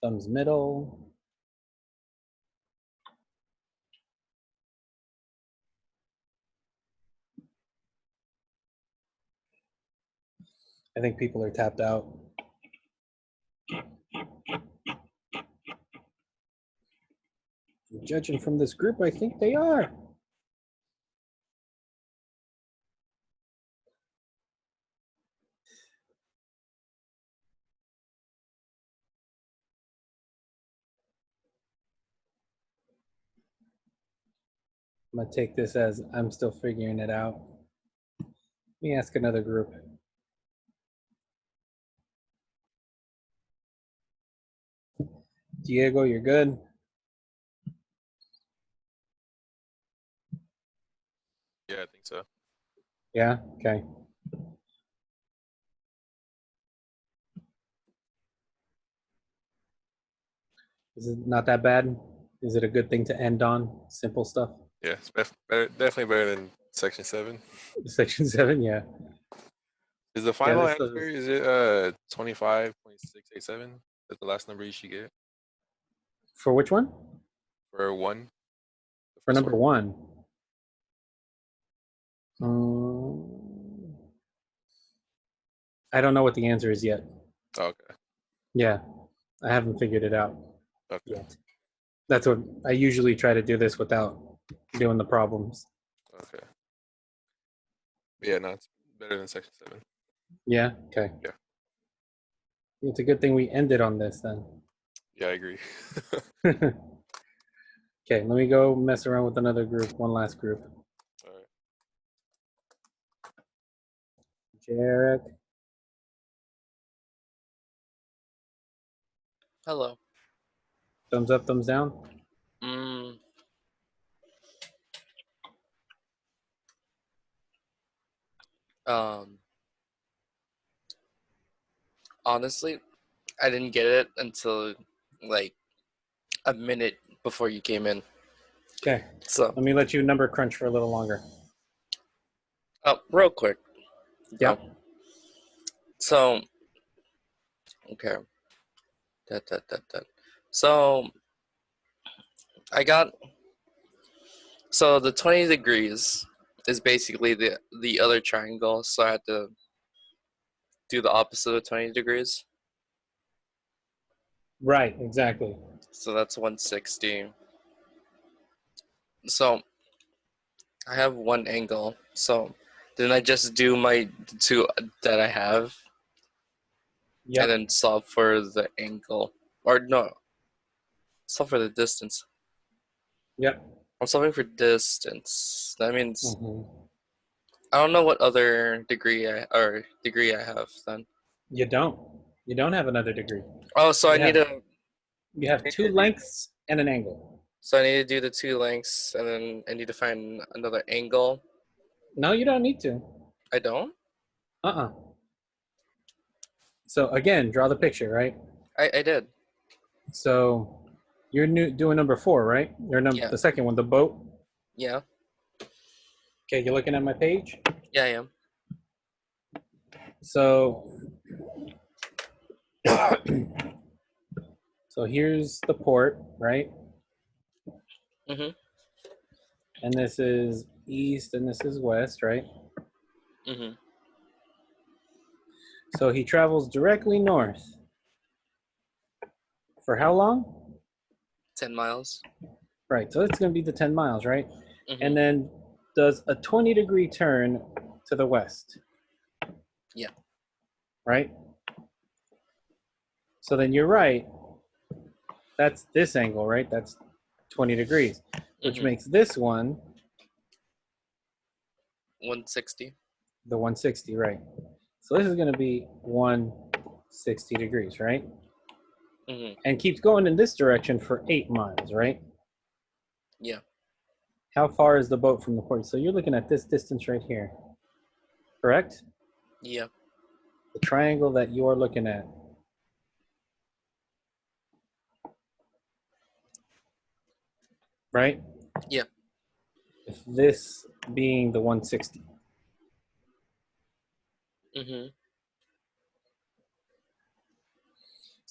thumbs middle. I think people are tapped out. Judging from this group, I think they are. I'm gonna take this as I'm still figuring it out. Let me ask another group. Diego, you're good? Yeah, I think so. Yeah, okay. Is it not that bad? Is it a good thing to end on? Simple stuff? Yeah, it's better, definitely better than section 7. Section 7, yeah. Is the final this stuff answer, is- is it 25.687? That's the last number you should get For which one? for 1? The For first number one? 1. I don't know what the answer is yet. Oh, okay. Yeah, I haven't figured it out Okay. yet. That's what I usually try to do this without doing the problems. Okay. But yeah, no, it's better than section 7. Yeah, okay. Yeah. It's a good thing we ended on this then. Yeah, I agree. Okay, let me go mess around with another group, one last group. All right. Jarek, Hello. thumbs up, thumbs down. Mm. Um. Honestly, I didn't get it until like a minute before you came in. Okay, So, let me let you number crunch for a little longer. real quick. Yeah. So, okay. So, I got. So the 20 degrees is basically the other triangle. So I had to do the opposite of 20 degrees. Right, exactly. So that's 160. So I have one angle. So then I just do my two that I have Yep. and then solve for the angle. Or no, solve for the distance. Yep. I'm solving for distance. That means Mhm. I don't know what other degree I have then. You don't. You don't have another degree. Oh, so I You need have- to You have two lengths and an angle. So I need to do the two lengths, and then I need to find another angle. No, you don't need to. I don't? Uh-uh. So again, draw the picture, right? I did. So you're doing number 4, right? Or Yeah. the second one, the boat. Yeah. Okay, you're looking at my page. Yeah, I am. So, so here's the port, right? Mm-hmm. And this is east and this is west, right? Mm-hmm. So he travels directly north. For how long? 10 miles. Right, so it's going to be the 10 miles, right? Mm-hmm. And then does a 20-degree turn to the west. Yeah. Right? So then you're right. That's this angle, right? That's 20 degrees, which makes this one 160. the 160, right? So this is going to be 160 degrees, right? Mm-hmm. And keeps going in this direction for 8 miles, right? Yeah. How far is the boat from the port? So you're looking at this distance right here, correct? Yeah. The triangle that you're looking at. Right? Yeah. If this being the 160. Mm-hmm.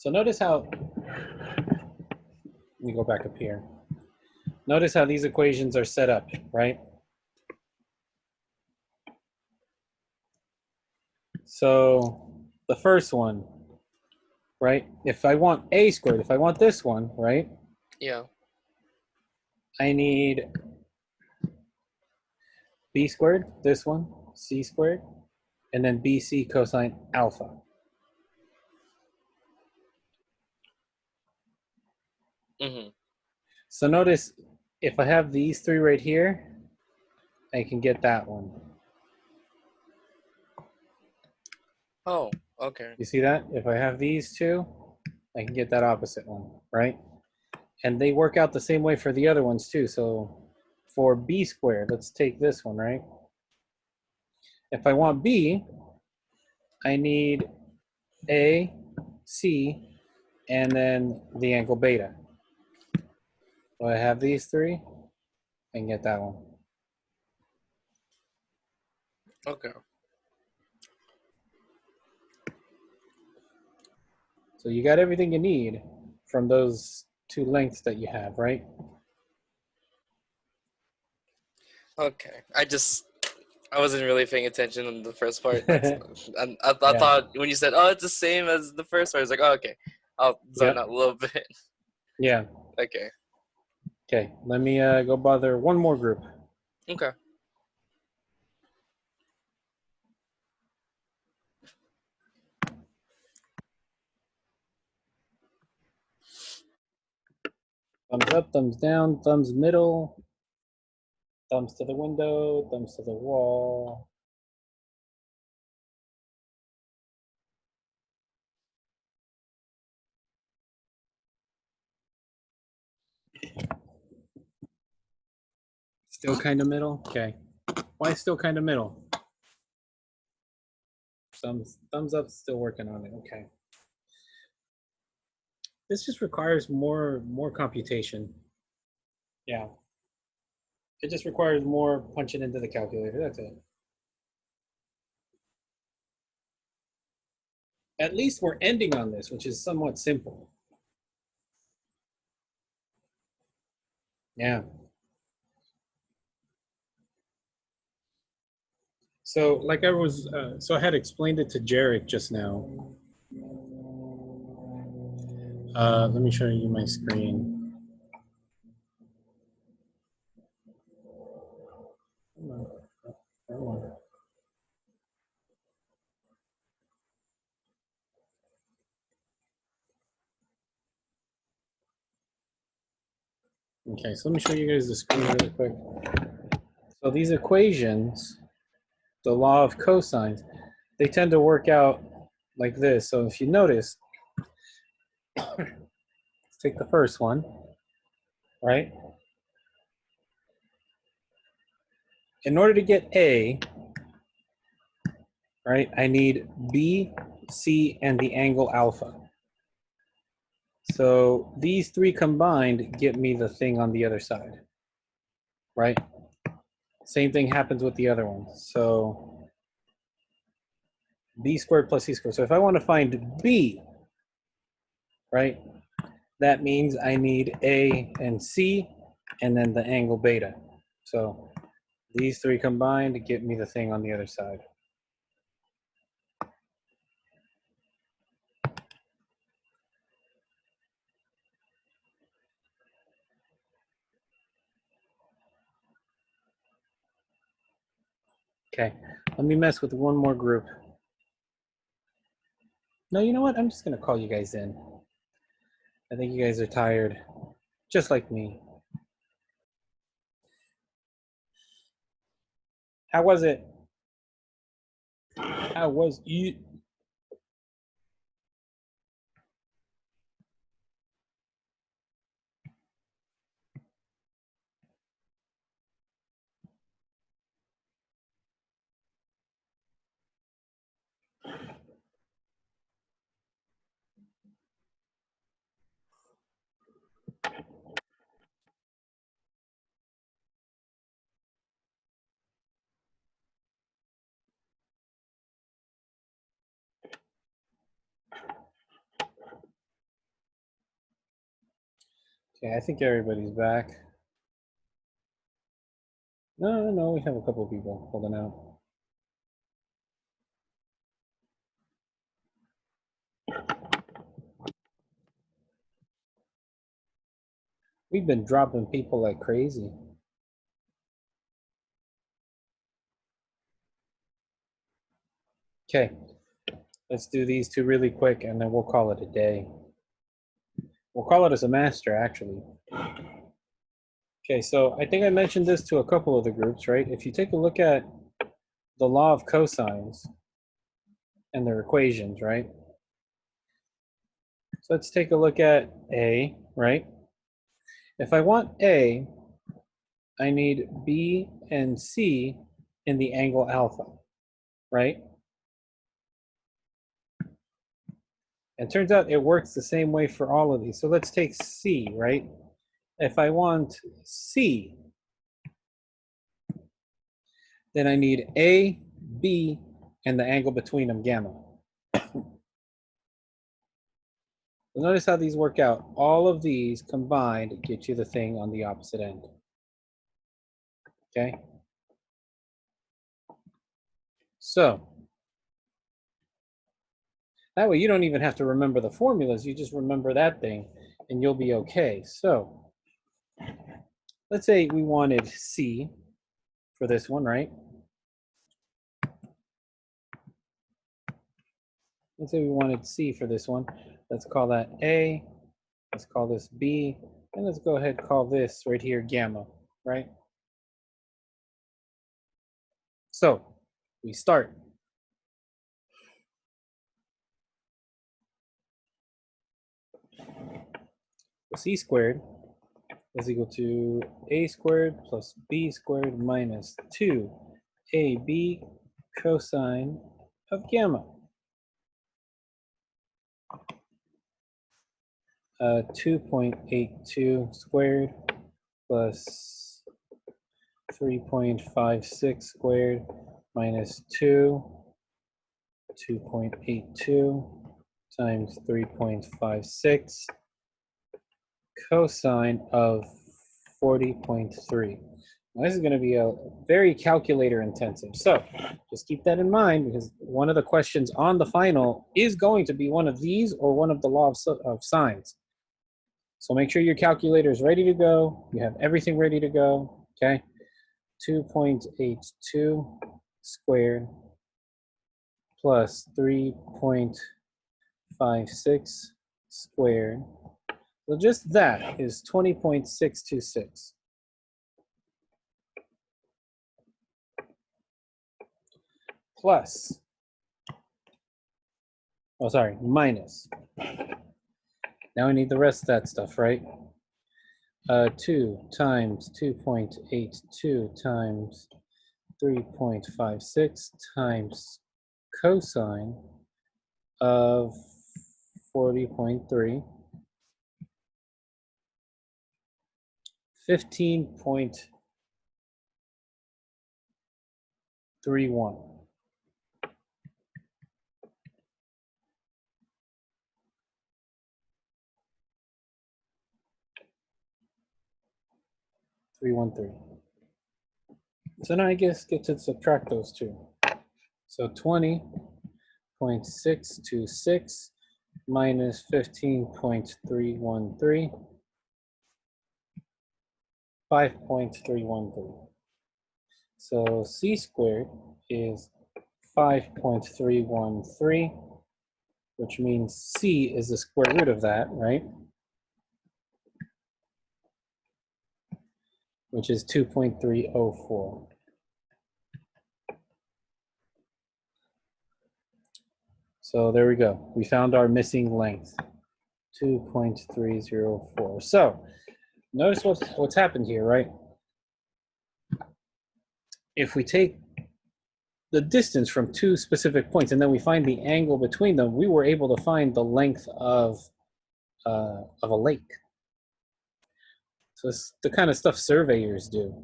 So notice how, let me go back up here. Notice how these equations are set up, right? So the first one, right? If I want a squared, if I want this one, right? Yeah. I need b squared, this one, c squared, and then bc cosine alpha. Mm-hmm. So notice if I have these three right here, I can get that one. Oh, okay. You see that? If I have these two, I can get that opposite one, right? And they work out the same way for the other ones too. So for b squared, let's take this one, right? If I want b, I need a, c, and then the angle beta. So I have these three, I can get that one. Okay. So you got everything you need from those two lengths that you have, right? Okay. I wasn't really paying attention on the first part. That's and I Yeah. thought when you said, "Oh, it's the same as the first part," I was like, "Oh, okay." I'll zone Yep. out a little bit. Yeah. Okay. Okay, let me go bother one more group. Okay. Thumbs up, thumbs down, thumbs middle, thumbs to the window, thumbs to the wall. Still kind of middle? Okay. Why still kind of middle? Thumbs up, still working on it. Okay. This just requires more computation. Yeah. It just requires more punching into the calculator. That's it. At least we're ending on this, which is somewhat simple. Yeah. So like I was, so I had explained it to Jarek just now. Let me show you my screen. Come on. Come on. Okay, so let me show you guys the screen really quick. So these equations, the law of cosines, they tend to work out like this. So if you notice, let's take the first one, right? In order to get A, right, I need B, C, and the angle alpha. So these three combined get me the thing on the other side, right? Same thing happens with the other ones. So B squared plus C squared. So if I want to find B, right, that means I need A and C and then the angle beta. So these three combined get me the thing on the other side. Okay, let me mess with one more group. No, you know what? I'm just going to call you guys in. I think you guys are tired, just like me. How was it? How was you? Okay, I think everybody's back. No, we have a couple of people holding out. We've been dropping people like crazy. Okay, let's do these two really quick and then we'll call it a day. We'll call it as a master, actually. Okay, so I think I mentioned this to a couple of the groups, right? If you take a look at the law of cosines and their equations, right? So let's take a look at A, right? If I want A, I need B and C in the angle alpha, right? And turns out it works the same way for all of these. So let's take C, right? If I want C, then I need A, B, and the angle between them, gamma. Notice how these work out. All of these combined get you the thing on the opposite end. Okay? So, that way you don't even have to remember the formulas. You just remember that thing and you'll be okay. So, let's say we wanted C for this one, right? Let's say we wanted C for this one. Let's call that A. Let's call this B. And let's go ahead and call this right here gamma, right? So, we start. C squared is equal to A squared plus B squared minus 2AB cosine of gamma. 2.82 squared plus 3.56 squared minus 2.82 times 3.56 cosine of 40.3. Now, this is going to be a very calculator intensive. So just keep that in mind because one of the questions on the final is going to be one of these or one of the law of sines. So make sure your calculator is ready to go. You have everything ready to go, okay? 2.82 squared plus 3.56 squared. So just that is 20.626. Plus, oh, sorry, minus. Now we need the rest of that stuff, right? 2 times 2.82 times 3.56 times cosine of 40.3. 15.31. 313. So now I guess get to subtract those two. So 20.626 minus 15.313, 5.313. So C squared is 5.313, which means C is the square root of that, right? Which is 2.304. So there we go. We found our missing length, 2.304. So notice what's happened here, right? If we take the distance from two specific points and then we find the angle between them, we were able to find the length of a lake. So it's the kind of stuff surveyors do.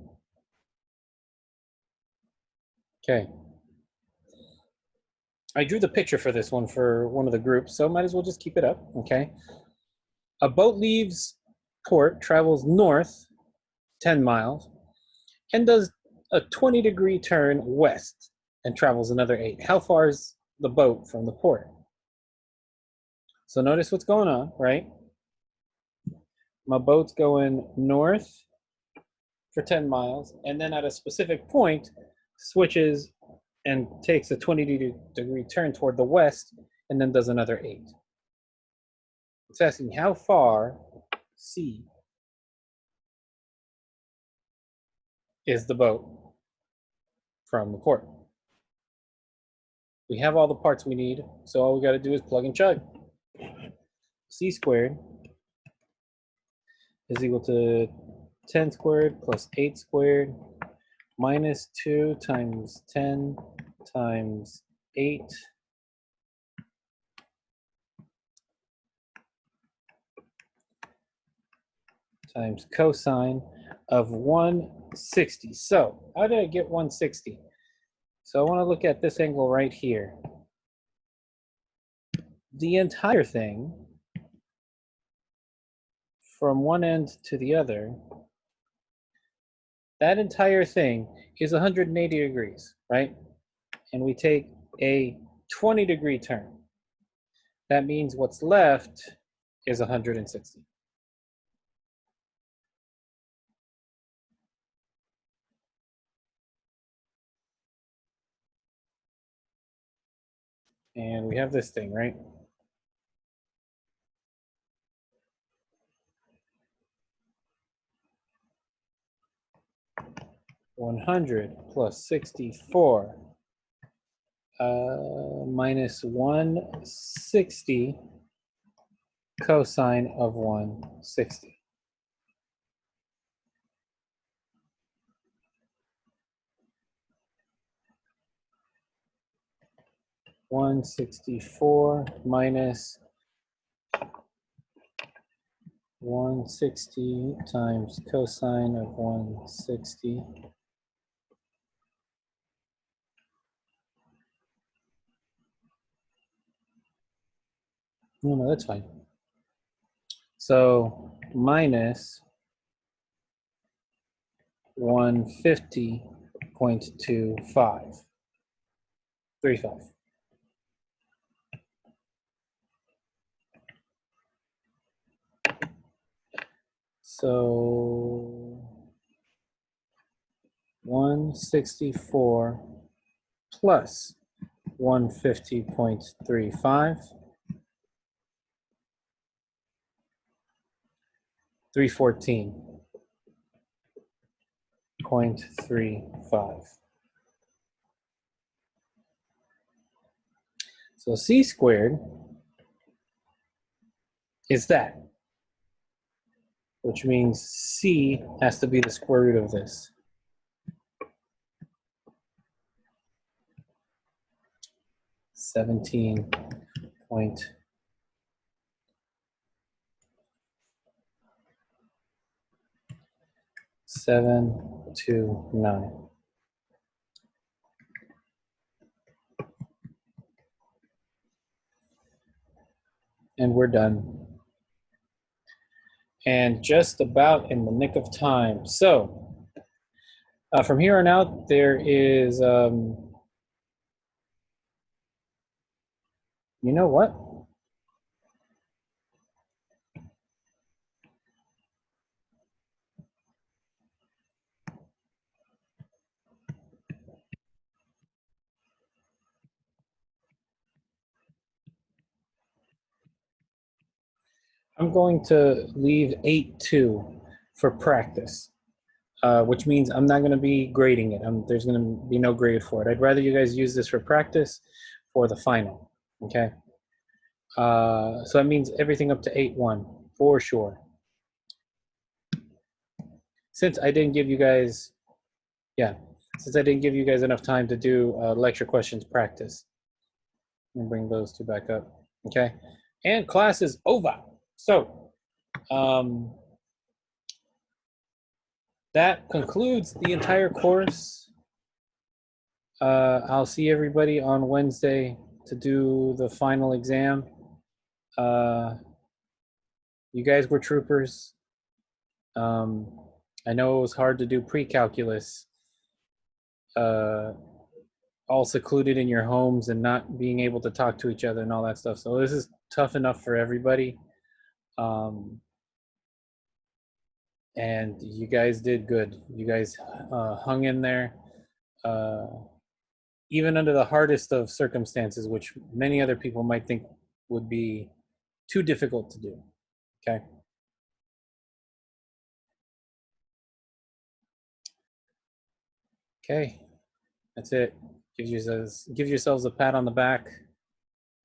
Okay. I drew the picture for this one for one of the groups, so might as well just keep it up, okay? A boat leaves port travels north 10 miles and does a 20-degree turn west and travels another 8. How far is the boat from the port? So notice what's going on, right? My boat's going north for 10 miles, and then at a specific point, switches and takes a 20-degree turn toward the west, and then does another 8. It's asking how far C is the boat from the port. We have all the parts we need, so all we got to do is plug and chug. C squared is equal to 10 squared plus 8 squared minus 2 times 10 times 8 times cosine of 160. So how did I get 160? So I want to look at this angle right here. The entire thing from one end to the other, that entire thing is 180 degrees, right? And we take a 20-degree turn. That means what's left is 160. And we have this thing, right? (100 plus 64) minus 160 cosine of 160. (164) minus 160 times cosine of 160. No, that's fine. So minus 150.25. 35. So 164 plus 150.35, 314.35. So C squared is that, which means C has to be the square root of this. .729. And we're done. And just about in the nick of time. So from here on out, there is, you know what? I'm going to leave 8-2 for practice, which means I'm not going to be grading it. There's going to be no grade for it. I'd rather you guys use this for practice for the final, okay? So that means everything up to 8-1 for sure. Since I didn't give you guys, since I didn't give you guys enough time to do lecture questions practice. Let me bring those two back up, okay? And class is over. So that concludes the entire course. I'll see everybody on Wednesday to do the final exam. You guys were troopers. I know it was hard to do pre-calculus, all secluded in your homes and not being able to talk to each other and all that stuff. So this is tough enough for everybody. And you guys did good. You guys hung in there, even under the hardest of circumstances, which many other people might think would be too difficult to do. Okay. Okay, that's it. Give yourselves a pat on the back,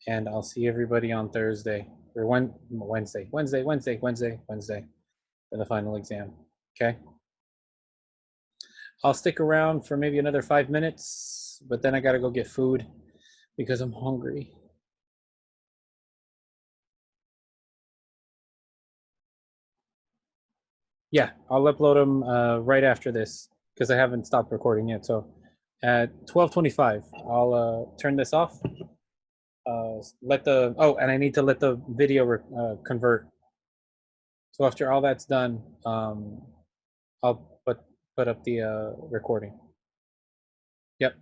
and I'll see everybody on Thursday or Wednesday for the final exam. Okay. I'll stick around for maybe another 5 minutes, but then I gotta go get food because I'm hungry. Yeah, I'll upload them right after this because I haven't stopped recording yet. So at 12:25, I'll turn this off. And I need to let the video convert. So after all that's done, I'll put up the recording. Yep.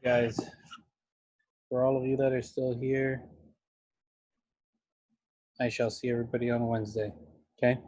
Guys, for all of you that are still here, I shall see everybody on Wednesday. Okay?